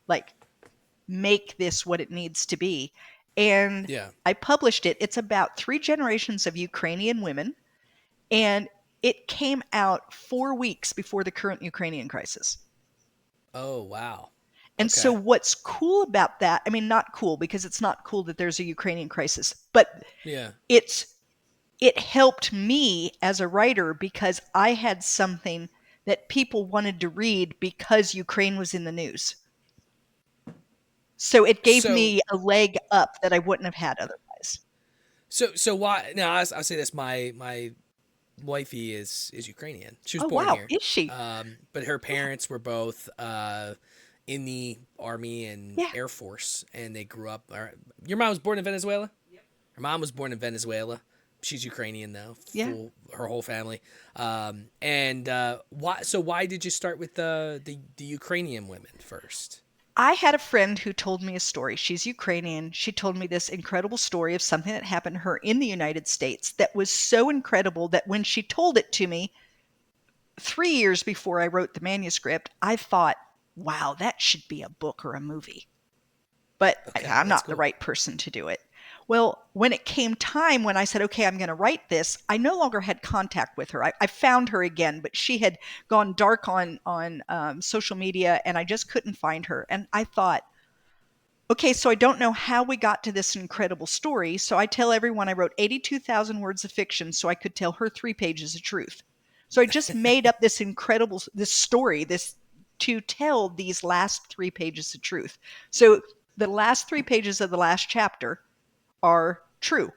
make this what it needs to be. And I published it. It's about 3 generations of Ukrainian women. And it came out 4 weeks before the current Ukrainian crisis. Oh, wow. And so what's cool about that, I mean, not cool because it's not cool that there's a Ukrainian crisis, but it helped me as a writer because I had something that people wanted to read because Ukraine was in the news. So it gave me a leg up that I wouldn't have had otherwise. So why? Now I'll say this: my wifey is Ukrainian. She was born here. Is she? But her parents were both in the Army and Air Force, and they grew up. Your mom was born in Venezuela. Yep. Her mom was born in Venezuela. She's Ukrainian though. Her whole family. And why? So why did you start with the Ukrainian women first? I had a friend who told me a story. She's Ukrainian. She told me this incredible story of something that happened to her in the United States that was so incredible that when she told it to me 3 years before I wrote the manuscript, I thought, wow, that should be a book or a movie. But I'm not the right person to do it. Well, when it came time when I said, okay, I'm going to write this, I no longer had contact with her. I found her again, but she had gone dark on social media, and I just couldn't find her. And I thought, okay, so I don't know how we got to this incredible story. So I tell everyone I wrote 82,000 words of fiction so I could tell her 3 pages of truth. So I just made up this story, to tell these last 3 pages of truth. So the last 3 pages of the last chapter are true,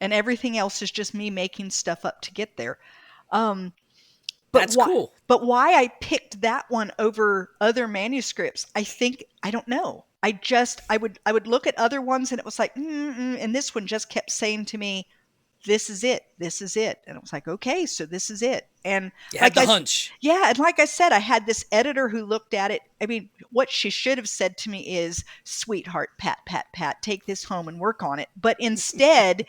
and everything else is just me making stuff up to get there. Um, but That's why? cool. But why I picked that one over other manuscripts, I don't know. I would look at other ones, and it was like, and this one just kept saying to me, "This is it. This is it." And it was like, okay, so this is it. And You had the hunch. yeah, and like I said, I had this editor who looked at it. I mean, what she should have said to me is, "Sweetheart, pat, pat, pat, take this home and work on it." But instead,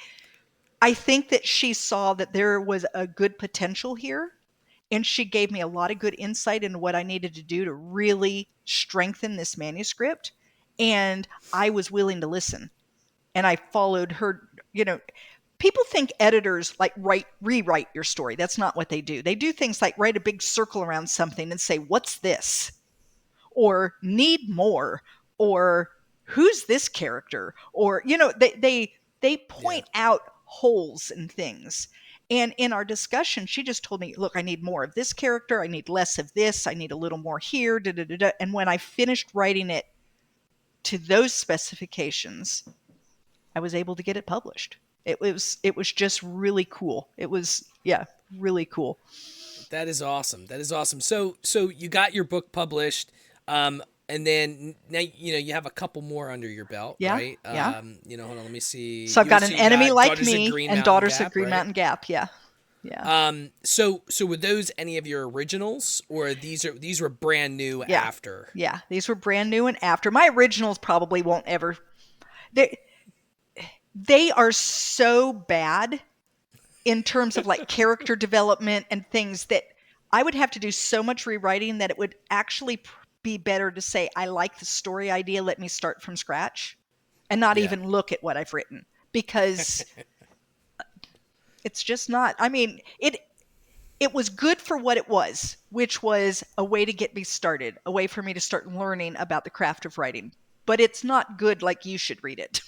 I think that she saw that there was a good potential here, and she gave me a lot of good insight into what I needed to do to really strengthen this manuscript. And I was willing to listen. And I followed her. People think editors like rewrite your story. That's not what they do. They do things like write a big circle around something and say, "What's this?" Or "Need more," or "Who's this character?" Or, they Yeah. point out holes in things. And in our discussion, she just told me, "Look, I need more of this character. I need less of this. I need a little more here." Da, da, da, da. And when I finished writing it to those specifications, I was able to get it published. It was just really cool. It was, yeah, really cool. That is awesome. That is awesome. So you got your book published, and then now you have a couple more under your belt, Yeah, right? yeah. Hold on, let me see. So I've got an enemy like Daughters of me Green and Mountain Daughters of Gap, Green right? Mountain Gap. Yeah, yeah, So were those any of your originals, or these were brand new yeah, after? yeah. These were brand new and after. My originals probably won't ever. They are so bad in terms of like character development and things that I would have to do so much rewriting that it would actually be better to say, "I like the story idea. Let me start from scratch," and not Yeah. even look at what I've written, because it's just not. I mean, it was good for what it was, which was a way to get me started, a way for me to start learning about the craft of writing. But it's not good like you should read it.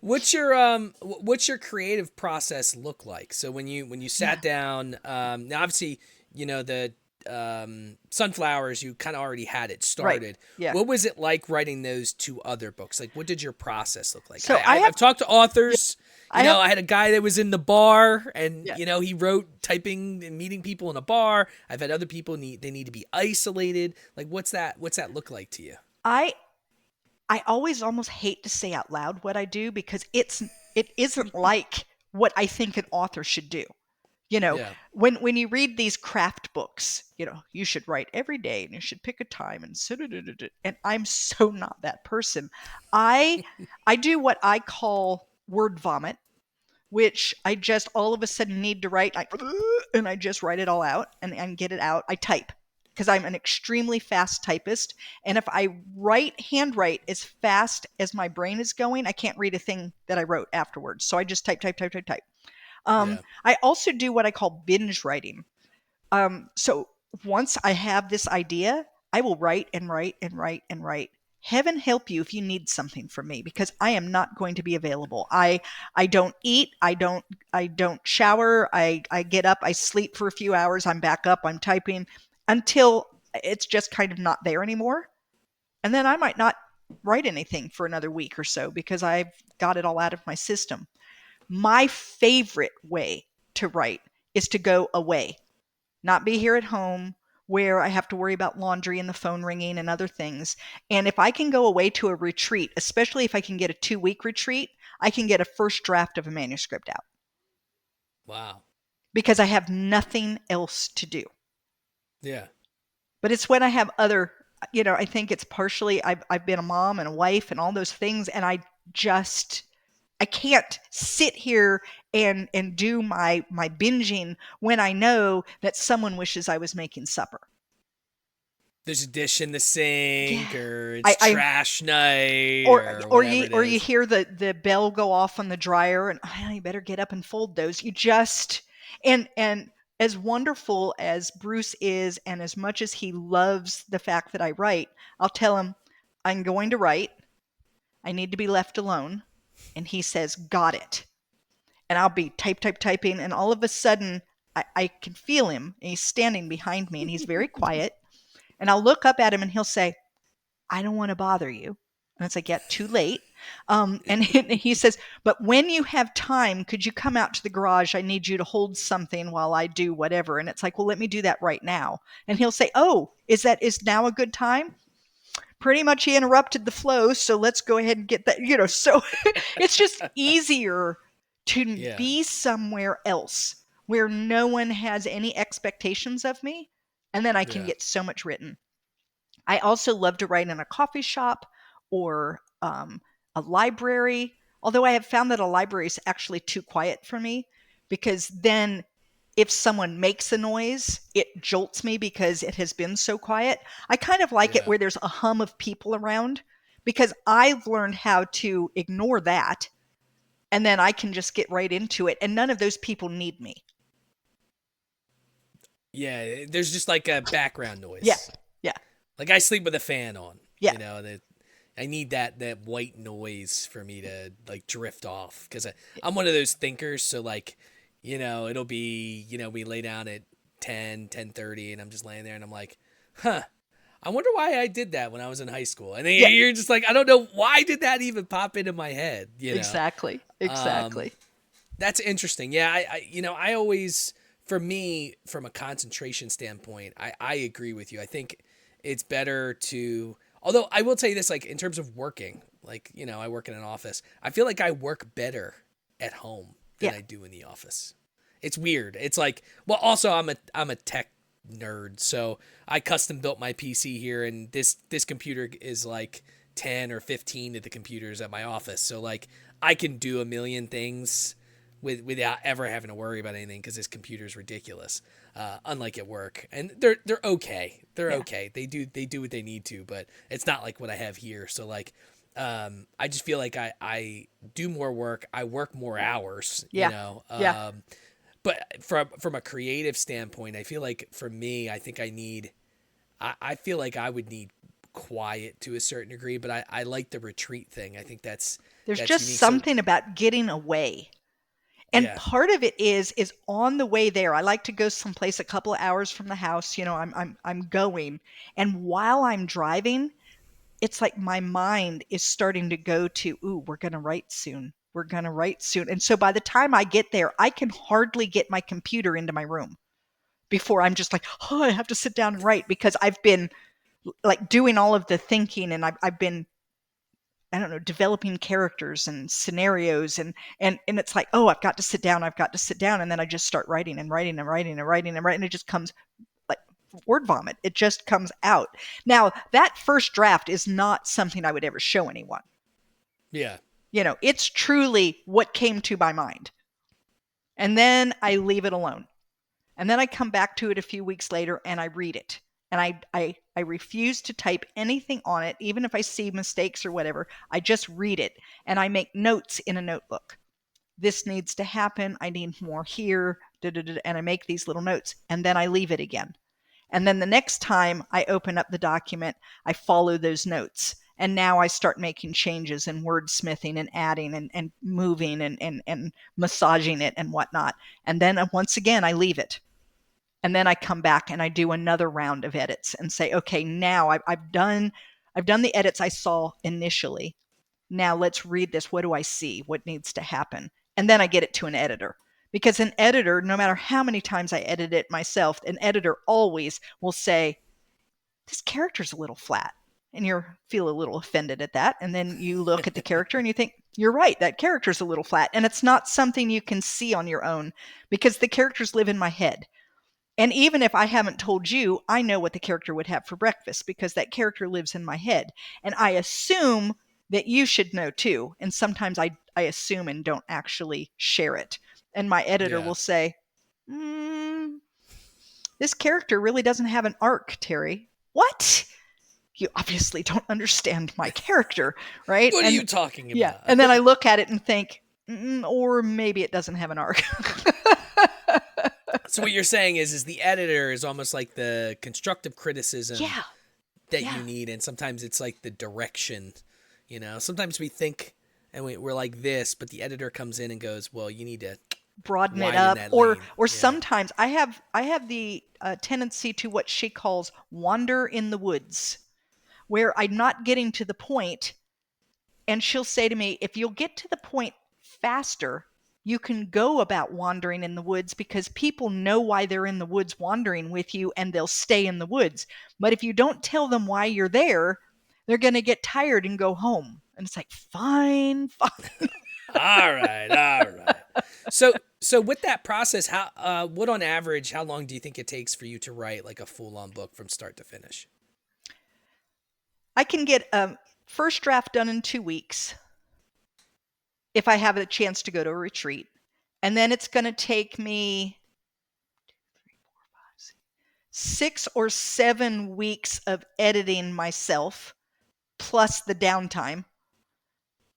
What's your creative process look like? So when you sat down, now obviously the sunflowers, you kind of already had it Right. started. Yeah. What was it like writing those 2 other books? Like, what did your process look like? So I have I've talked to authors. I have I had a guy that was in the bar, and yeah. he wrote typing and meeting people in a bar. I've had other people they need to be isolated. Like, what's that look like to you? I I always almost hate to say out loud what I do, because it isn't like what I think an author should do. You know, Yeah. when you read these craft books, you should write every day and you should pick a time and and I'm so not that person. I I do what I call word vomit, which I just all of a sudden need to write, like, and I just write it all out and get it out. I type, because I'm an extremely fast typist. And if I handwrite as fast as my brain is going, I can't read a thing that I wrote afterwards. So I just type, type, type, type, type. Yeah. I also do what I call binge writing. So once I have this idea, I will write and write and write and write. Heaven help you if you need something from me, because I am not going to be available. I don't eat. I don't shower. I get up. I sleep for a few hours. I'm back up. I'm typing until it's just kind of not there anymore. And then I might not write anything for another week or so because I've got it all out of my system. My favorite way to write is to go away, not be here at home where I have to worry about laundry and the phone ringing and other things. And if I can go away to a retreat, especially if I can get a 2-week retreat, I can get a first draft of a manuscript out Wow. because I have nothing else to do. Yeah. But it's when I have other, I think it's partially I've been a mom and a wife and all those things, and I can't sit here and do my binging when I know that someone wishes I was making supper. there's a dish in the sink, Yeah. or it's I trash night, or or or whatever you it or you is. hear the bell go off on the dryer, and you better get up and fold those. You just and as wonderful as Bruce is, and as much as he loves the fact that I write, I'll tell him I'm going to write. I need to be left alone, and he says, "Got it." And I'll be typing, and all of a sudden I can feel him, and he's standing behind me, and he's very quiet. And I'll look up at him, and he'll say, I don't want to bother you. And it's like, yeah, too late. And he says, but when you have time, could you come out to the garage? I need you to hold something while I do whatever. And it's like, well, let me do that right now. And he'll say, oh, is now a good time? Pretty much he interrupted the flow. So let's go ahead and get that, so it's just easier to Yeah, be somewhere else where no one has any expectations of me. And then I can yeah, get so much written. I also love to write in a coffee shop or a library, although I have found that a library is actually too quiet for me, because then if someone makes a noise, it jolts me because it has been so quiet. I kind of like it yeah. where there's a hum of people around, because I've learned how to ignore that, and then I can just get right into it, and none of those people need me. Yeah, there's just like a background Yeah. noise. Yeah. Like I sleep with a fan on, Yeah. that I need that white noise for me to like drift off, because Yeah. I'm one of those thinkers. So like, it'll be, we lay down at 10:30, and I'm just laying there and I'm like, huh, I wonder why I did that when I was in high school. And then Yeah. you're just like, I don't know, why did that even pop into my head. Exactly. Um, Exactly. that's interesting. Yeah, I always, for me, from a concentration standpoint, I agree with you. I think it's better to, although I will tell you this, like in terms of working, like, I work in an office. I feel like I work better at home than Yeah. I do in the office. It's weird. It's like, well, also I'm a tech nerd, so I custom built my PC here, and this computer is like 10 or 15 of the computers at my office. So like I can do a million things without ever having to worry about anything, because this computer is ridiculous. Unlike at work, and they're okay. They're Yeah. okay. They do what they need to, but it's not like what I have here. So like, I just feel like I do more work. I work more hours. Yeah. Yeah. But from a creative standpoint, I feel like for me, I think I feel like I would need quiet to a certain degree, but I like the retreat thing. I think There's that's just unique. So something about getting away. And yeah, part of it is on the way there. I like to go someplace a couple of hours from the house. I'm going, and while I'm driving, it's like my mind is starting to go to, ooh, we're gonna write soon. We're gonna write soon. And so by the time I get there, I can hardly get my computer into my room before I'm just like, oh, I have to sit down and write, because I've been like doing all of the thinking, and I've been, I don't know, developing characters and scenarios, and it's like, oh, I've got to sit down, and then I just start writing and writing and writing and writing and writing, and it just comes like word vomit. It just comes out. Now, that first draft is not something I would ever show anyone. yeah, It's truly what came to my mind. And then I leave it alone. And then I come back to it a few weeks later and I read it. And I refuse to type anything on it, even if I see mistakes or whatever. I just read it and I make notes in a notebook. This needs to happen. I need more here. And I make these little notes, and then I leave it again. And then the next time I open up the document, I follow those notes. And now I start making changes and wordsmithing and adding and moving and massaging it and whatnot. And then once again, I leave it. And then I come back and I do another round of edits and say, okay, now I've done the edits I saw initially. Now let's read this. What do I see? What needs to happen? And then I get it to an editor. Because an editor, no matter how many times I edit it myself, an editor always will say, this character's a little flat. And you feel a little offended at that. And then you look at the character and you think, you're right, that character's a little flat. And it's not something you can see on your own, because the characters live in my head. And even if I haven't told you, I know what the character would have for breakfast, because that character lives in my head. And I assume that you should know too. And sometimes I assume and don't actually share it. And my editor yeah. will say, this character really doesn't have an arc, Teri. what? You obviously don't understand my character, right? What are you talking Yeah. about? And then I look at it and think, or maybe it doesn't have an arc. So what you're saying is the editor is almost like the constructive criticism Yeah. that Yeah. you need, and sometimes it's like the direction. Sometimes we think and we're like this, but the editor comes in and goes, "Well, you need to broaden it widen up, that or lane." or Yeah. sometimes I have the tendency to what she calls wander in the woods, where I'm not getting to the point, and she'll say to me, if you'll get to the point faster, you can go about wandering in the woods, because people know why they're in the woods wandering with you, and they'll stay in the woods. But if you don't tell them why you're there, they're going to get tired and go home. And it's like, fine. All right. So with that process, what on average, how long do you think it takes for you to write like a full-on book from start to finish? I can get a first draft done in 2 weeks if I have a chance to go to a retreat. And then it's going to take me 6 or 7 weeks of editing myself, plus the downtime,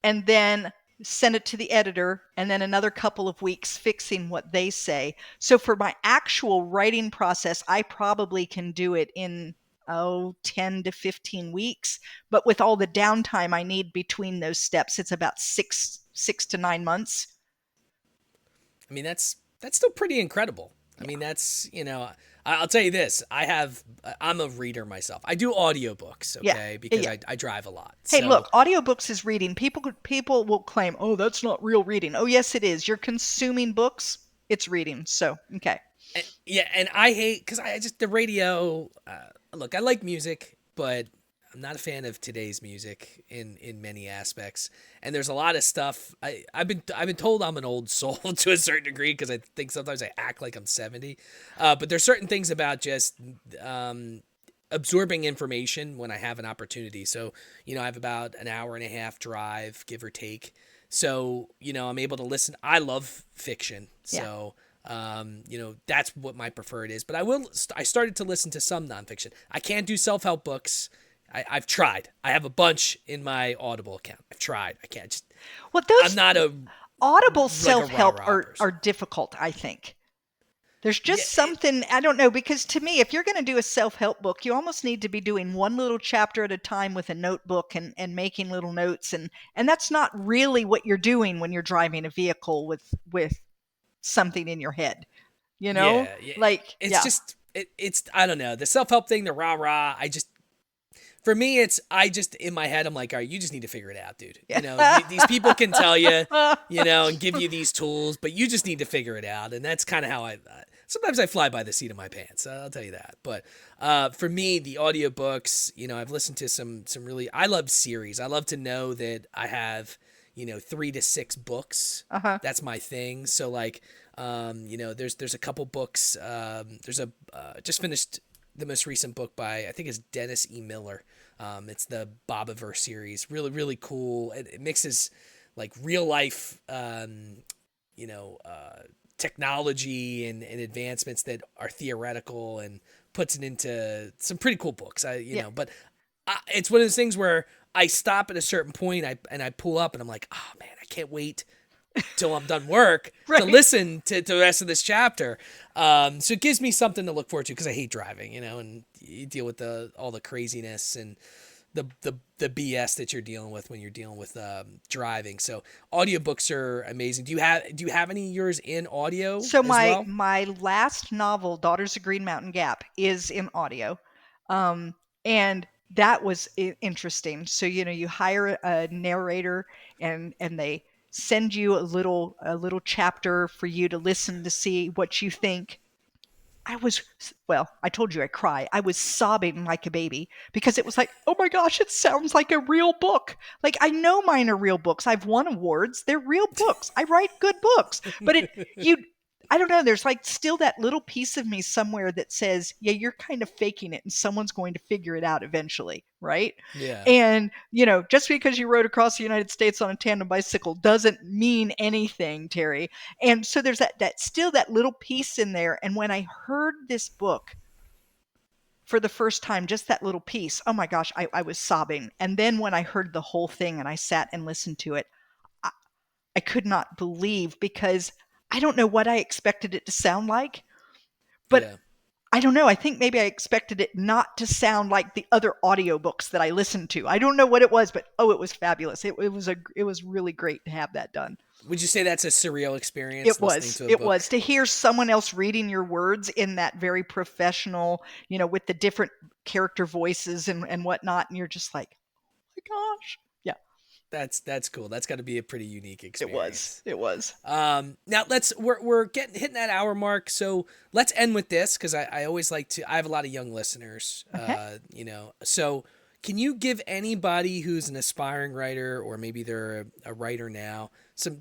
and then send it to the editor, and then another couple of weeks fixing what they say. So for my actual writing process, I probably can do it in 10 to 15 weeks. But with all the downtime I need between those steps, it's about 6 to 9 months. I mean, that's still pretty incredible. I mean, that's, I'll tell you this. I'm a reader myself. I do audiobooks, okay, Yeah. because Yeah. I drive a lot. Hey, So, look, audiobooks is reading. People will claim, "Oh, that's not real reading." Oh, yes, it is. You're consuming books. It's reading. So, okay. yeah, and I hate, because the radio, look, I like music, but I'm not a fan of today's music in many aspects. And there's a lot of stuff. I've been told I'm an old soul to a certain degree, because I think sometimes I act like I'm 70. But there's certain things about just absorbing information when I have an opportunity. So, I have about an hour and a half drive, give or take. So, I'm able to listen. I love fiction. So, that's what my preferred is. But I started to listen to some nonfiction. I can't do self-help books. I've tried. I have a bunch in my Audible account. I've tried. I can't just. Well, those I'm not a Audible like a self-help rah-rah person. are difficult, I think. There's Yeah, just something, I don't know, because to me, if you're going to do a self-help book, you almost need to be doing one little chapter at a time with a notebook and making little notes. And that's not really what you're doing when you're driving a vehicle with something in your head, yeah. Like, It's yeah. just it's I don't know, the self-help thing, the rah-rah. For me, I just, in my head, I'm like, all right, you just need to figure it out, dude. These people can tell you, and give you these tools, but you just need to figure it out. And that's kind of how sometimes I fly by the seat of my pants. I'll tell you that. But for me, the audiobooks, I've listened to some really, I love series. I love to know that I have, 3 to 6 books. That's my thing. So like, there's a couple books. There's just finished the most recent book by, I think it's Dennis E. Miller. It's the Bobiverse series. Really, really cool. It mixes like real life, technology and advancements that are theoretical, and puts it into some pretty cool books. But it's one of those things where I stop at a certain point, I pull up and I'm like, oh man, I can't wait till I'm done work Right. to listen to the rest of this chapter. So it gives me something to look forward to, because I hate driving, and you deal with all the craziness and the BS that you're dealing with when you're dealing with driving. So audiobooks are amazing. Do you have any of yours in audio So as well? my last novel, Daughters of Green Mountain Gap, is in audio. And that was interesting. So, you hire a narrator, and they send you a little chapter for you to listen to see what you think. I told you I cry. I was sobbing like a baby, because it was like, oh my gosh, it sounds like a real book. Like, I know mine are real books. I've won awards. They're real books. I write good books. But I don't know. There's like still that little piece of me somewhere that says, yeah, you're kind of faking it, and someone's going to figure it out eventually. Right. Yeah. And, just because you rode across the United States on a tandem bicycle doesn't mean anything, Teri. And so there's that still that little piece in there. And when I heard this book, for the first time, just that little piece, oh my gosh, I was sobbing. And then when I heard the whole thing and I sat and listened to it, I could not believe, because I don't know what I expected it to sound like, but Yeah. I don't know. I think maybe I expected it not to sound like the other audiobooks that I listened to. I don't know what it was, but it was fabulous. It was really great to have that done. Would you say that's a surreal experience, It listening was. to a It book? was to hear someone else reading your words in that very professional, with the different character voices and whatnot, and you're just like, oh my gosh. Yeah, That's cool. That's got to be a pretty unique it was. experience. It was. Now we're hitting that hour mark, so let's end with this, because I always like to. I have a lot of young listeners, Okay. So can you give anybody who's an aspiring writer, or maybe they're a writer now, some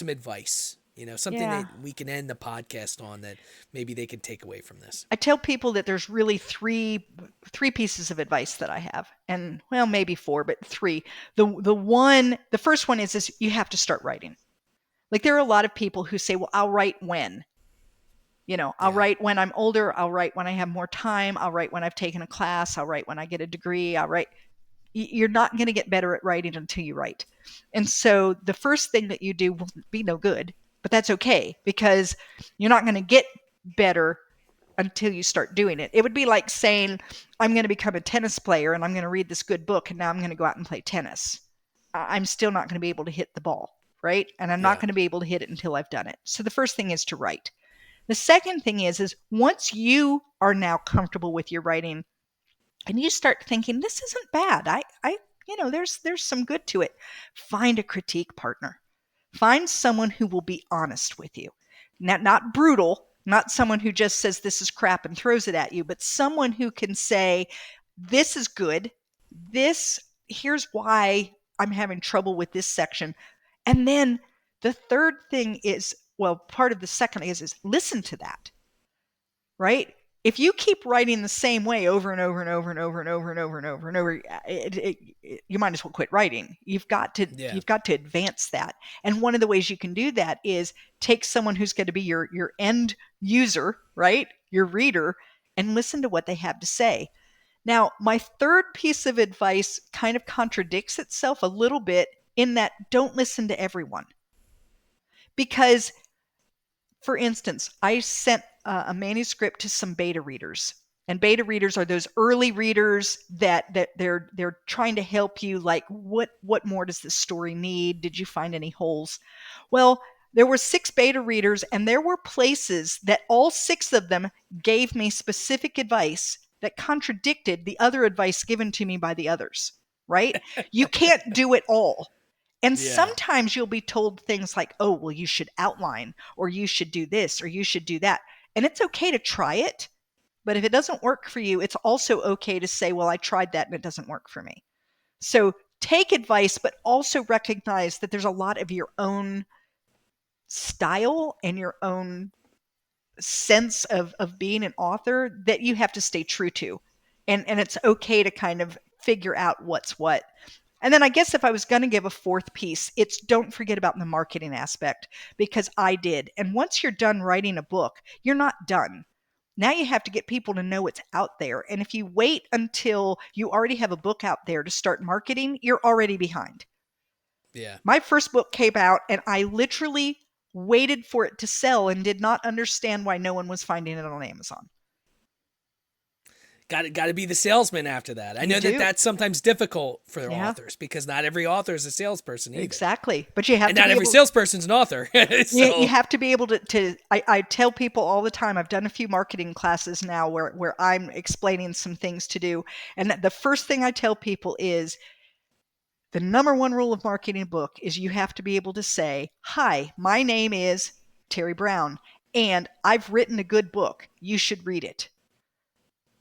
advice? Something Yeah. that we can end the podcast on that maybe they can take away from this. I tell people that there's really three pieces of advice that I have, and well, maybe four, but three. The first one is you have to start writing. Like, there are a lot of people who say, well, I'll write when. I'll Yeah. write when I'm older. I'll write when I have more time. I'll write when I've taken a class. I'll write when I get a degree. I'll write. You're not going to get better at writing until you write. And so the first thing that you do will be no good, but that's okay, because you're not going to get better until you start doing it. It would be like saying, I'm going to become a tennis player and I'm going to read this good book and now I'm going to go out and play tennis. I'm still not going to be able to hit the ball, right? And I'm not Yeah. going to be able to hit it until I've done it. So the first thing is to write. The second thing is once you are now comfortable with your writing and you start thinking, this isn't bad, there's some good to it, find a critique partner. Find someone who will be honest with you. Not brutal, not someone who just says this is crap and throws it at you, but someone who can say, this is good. Here's why I'm having trouble with this section. And then the third thing is, well, part of the second is listen to that, right? If you keep writing the same way over and over and over and over and over and over and over and over, you might as well quit writing. You've got to advance that. And one of the ways you can do that is take someone who's going to be your end user, right? Your reader, and listen to what they have to say. Now, my third piece of advice kind of contradicts itself a little bit, in that don't listen to everyone. Because, for instance, I sent a manuscript to some beta readers. And beta readers are those early readers that they're trying to help you, like, what more does this story need? Did you find any holes? Well, there were 6 beta readers, and there were places that all 6 of them gave me specific advice that contradicted the other advice given to me by the others, right? You can't do it all. And Yeah. sometimes you'll be told things like, oh, well, you should outline, or you should do this, or you should do that. And it's okay to try it. But if it doesn't work for you, it's also okay to say, well, I tried that and it doesn't work for me. So take advice, but also recognize that there's a lot of your own style and your own sense of being an author that you have to stay true to. And it's okay to kind of figure out what's what. And then I guess if I was going to give a fourth piece, it's don't forget about the marketing aspect, because I did. And once you're done writing a book, you're not done. Now you have to get people to know it's out there. And if you wait until you already have a book out there to start marketing, you're already behind. Yeah. My first book came out and I literally waited for it to sell and did not understand why no one was finding it on Amazon. Got to be the salesman after that. I know that that's sometimes difficult for their authors, because not every author is a salesperson either. Exactly. But you have and to not every salesperson's an author. So. You have to be able to I tell people all the time, I've done a few marketing classes now where I'm explaining some things to do. And the first thing I tell people is the number one rule of marketing a book is you have to be able to say, hi, my name is Terry Brown, and I've written a good book. You should read it.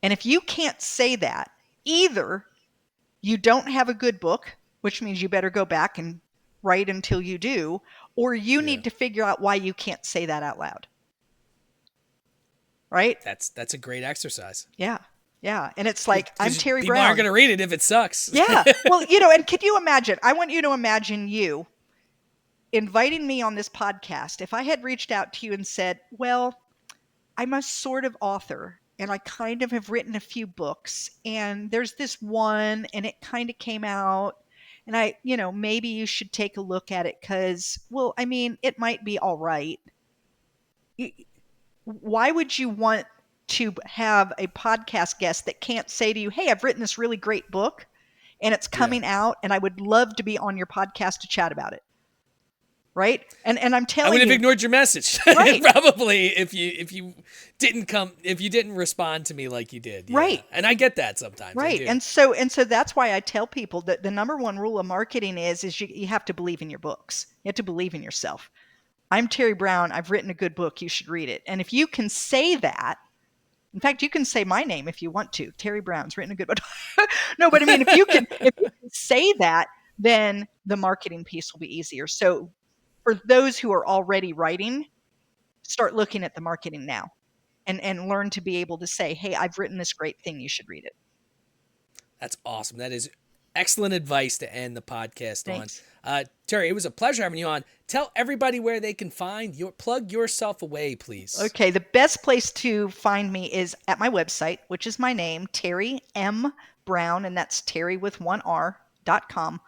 And if you can't say that, either you don't have a good book, which means you better go back and write until you do, or you need to figure out why you can't say that out loud. Right? That's a great exercise. Yeah. Yeah. And it's like, I'm Terry people Brown. People aren't going to read it if it sucks. Yeah. Well, and could you imagine? I want you to imagine you inviting me on this podcast. If I had reached out to you and said, well, I'm a sort of author and I kind of have written a few books, and there's this one, and it kind of came out, and maybe you should take a look at it because, well, I mean, it might be all right. Why would you want to have a podcast guest that can't say to you, hey, I've written this really great book and it's coming out and I would love to be on your podcast to chat about it? Right? And I'm telling you, I would have ignored your message. Right. Probably if you didn't respond to me like you did. Yeah. Right. And I get that sometimes. Right. And so that's why I tell people that the number one rule of marketing is you have to believe in your books. You have to believe in yourself. I'm Teri Brown. I've written a good book. You should read it. And if you can say that, in fact, you can say my name if you want to. Teri Brown's written a good book. No, but I mean, if you can say that, then the marketing piece will be easier. So for those who are already writing, start looking at the marketing now and learn to be able to say, hey, I've written this great thing. You should read it. That's awesome. That is excellent advice to end the podcast Thanks. on. Teri, it was a pleasure having you on. Tell everybody where they can find plug yourself away, please. Okay. The best place to find me is at my website, which is my name, Teri M Brown, and that's Teri with one R.com.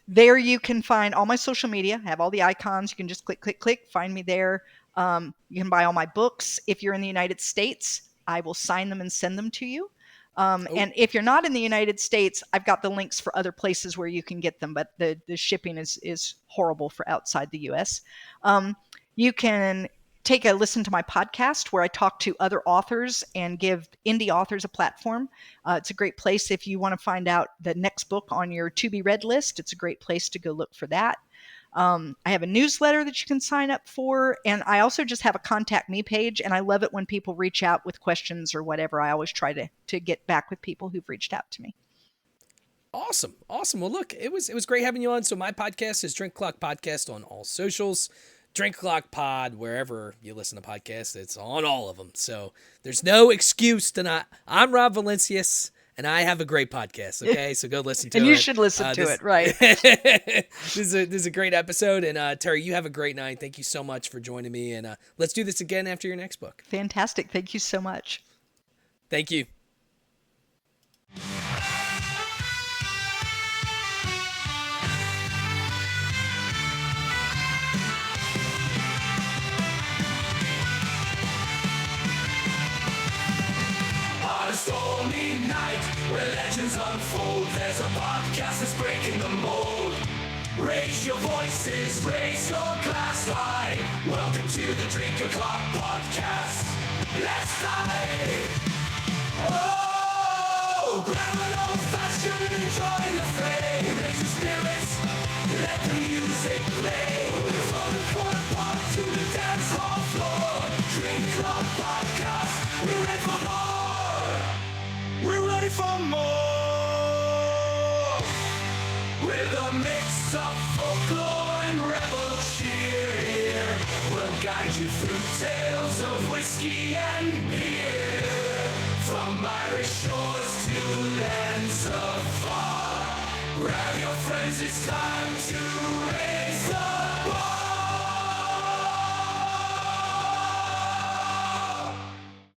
There you can find all my social media. I have all the icons. You can just click, find me there. You can buy all my books. If you're in the United States, I will sign them and send them to you. And if you're not in the United States, I've got the links for other places where you can get them, but the shipping is horrible for outside the US. You can take a listen to my podcast where I talk to other authors and give indie authors a platform. It's a great place if you want to find out the next book on your to be read list. It's a great place to go look for that. I have a newsletter that you can sign up for, and I also just have a contact me page, and I love it when people reach out with questions or whatever. I always try to get back with people who've reached out to me. Awesome. Well, look, it was great having you on. So my podcast is Drink Clock Podcast on all socials. Drink Clock Pod, wherever you listen to podcasts, it's on all of them. So there's no excuse to not. I'm Rob Valincius, and I have a great podcast, okay? So go listen to it. And you should listen to it, right? This is a great episode. And Teri, you have a great night. Thank you so much for joining me. And let's do this again after your next book. Fantastic. Thank you so much. Thank you. On a stormy night where legends unfold, there's a podcast that's breaking the mold. Raise your voices, raise your glass high. Welcome to the Drink O'Clock Podcast. Let's dive. Oh, grab an old fashioned and join the fray. Raise your spirits, let the music play. From the corner park to the dance hall floor. Drink O'Clock Podcast, we're ready for more. We're ready for more. With a mix of folklore and rebel cheer, we'll guide you through tales of whiskey and beer. From Irish shores to lands afar, grab your friends, it's time to race.